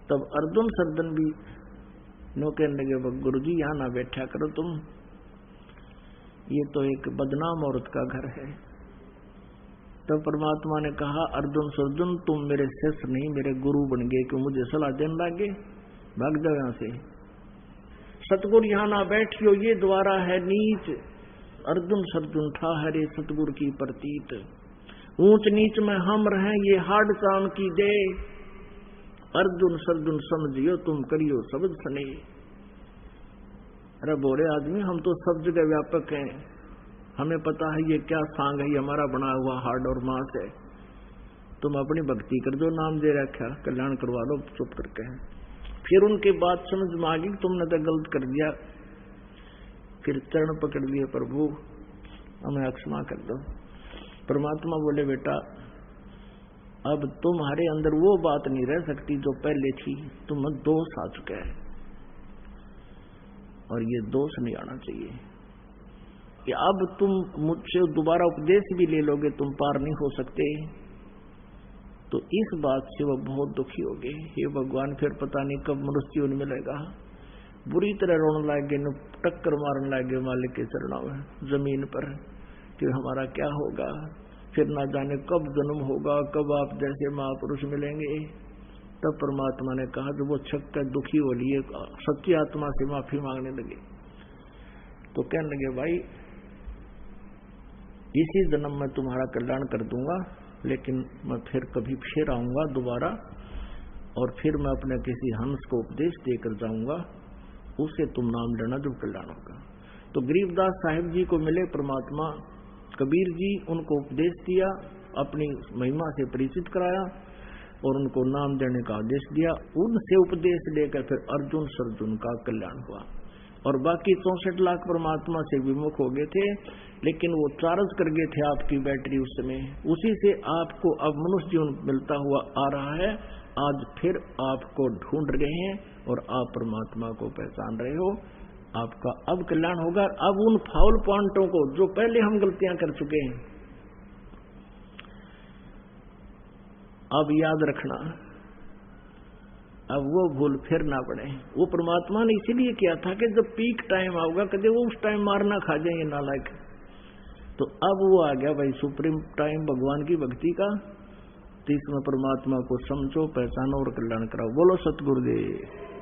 Speaker 3: तब अर्जुन सरदन भी नो कहने लगे गुरु जी यहाँ ना बैठा करो तुम, ये तो एक बदनाम औरत का घर है। तब परमात्मा ने कहा अर्जुन सरजुन तुम मेरे शिष्य नहीं मेरे गुरु बन गए, क्यों मुझे सलाह देने लगे, भाग जाओ यहाँ से। सतगुरु यहाँ ना बैठियो, ये द्वारा है नीच, अर्जुन सरजुन ठाहरे सतगुरु की प्रतीत, ऊंच नीच में हम रहें ये हाड चाम की दे, अर्जुन सरजुन समझियो तुम करियो समझ सने। अरे बोले आदमी हम तो सब जगह व्यापक हैं, हमें पता है ये क्या सांग है, ये हमारा बना हुआ हार्ड और मांस है, तुम अपनी भक्ति कर दो, नाम दे रखा कल्याण करवा लो चुप करके। फिर उनके बात समझ में आ गई तुमने तो गलत कर दिया, फिर चरण पकड़ लिए प्रभु हमें क्षमा कर दो। परमात्मा बोले बेटा अब तुम्हारे अंदर वो बात नहीं रह सकती जो पहले थी, तुम दोष आ चुका है और ये दोष नहीं आना चाहिए कि अब तुम मुझसे दोबारा उपदेश भी ले लोगे तुम पार नहीं हो सकते। तो इस बात से वह बहुत दुखी हो गए, हे भगवान फिर पता नहीं कब मनुष्य उन्हें मिलेगा। बुरी तरह रोने लगे, टक्कर मारने लगे मालिक के चरणों में जमीन पर कि हमारा क्या होगा, फिर ना जाने कब जन्म होगा, कब आप जैसे महापुरुष मिलेंगे। तब परमात्मा ने कहा जब वो छक्कर दुखी हो लिए सच्ची आत्मा से माफी मांगने लगे तो कहने लगे भाई इसी जन्म में तुम्हारा कल्याण कर दूंगा, लेकिन मैं फिर कभी फिर आऊंगा दोबारा और फिर मैं अपने किसी हंस को उपदेश देकर जाऊंगा, उसे तुम नाम लेना जो कल्याण होगा। तो गरीबदास साहिब जी को मिले परमात्मा, कबीर जी उनको उपदेश दिया, अपनी महिमा से परिचित कराया और उनको नाम देने का आदेश दिया। उनसे उपदेश लेकर फिर अर्जुन सरजुन का कल्याण हुआ और बाकी 64 लाख परमात्मा से विमुख हो गए थे, लेकिन वो चार्ज कर गए थे आपकी बैटरी उस समय, उसी से आपको अब मनुष्य जीवन मिलता हुआ आ रहा है। आज फिर आपको ढूंढ रहे हैं और आप परमात्मा को पहचान रहे हो, आपका अब कल्याण होगा। अब उन फाउल पॉइंटों को जो पहले हम गलतियां कर चुके हैं अब याद रखना, अब वो भूल फिर ना पड़े। वो परमात्मा ने इसीलिए किया था कि जब पीक टाइम आऊगा कदे वो उस टाइम मारना खा जाएंगे नालायक। तो अब वो आ गया भाई सुप्रीम टाइम भगवान की भक्ति का, तो इसमें परमात्मा को समझो, पहचानो और कल्याण कराओ। बोलो सतगुरुदेव।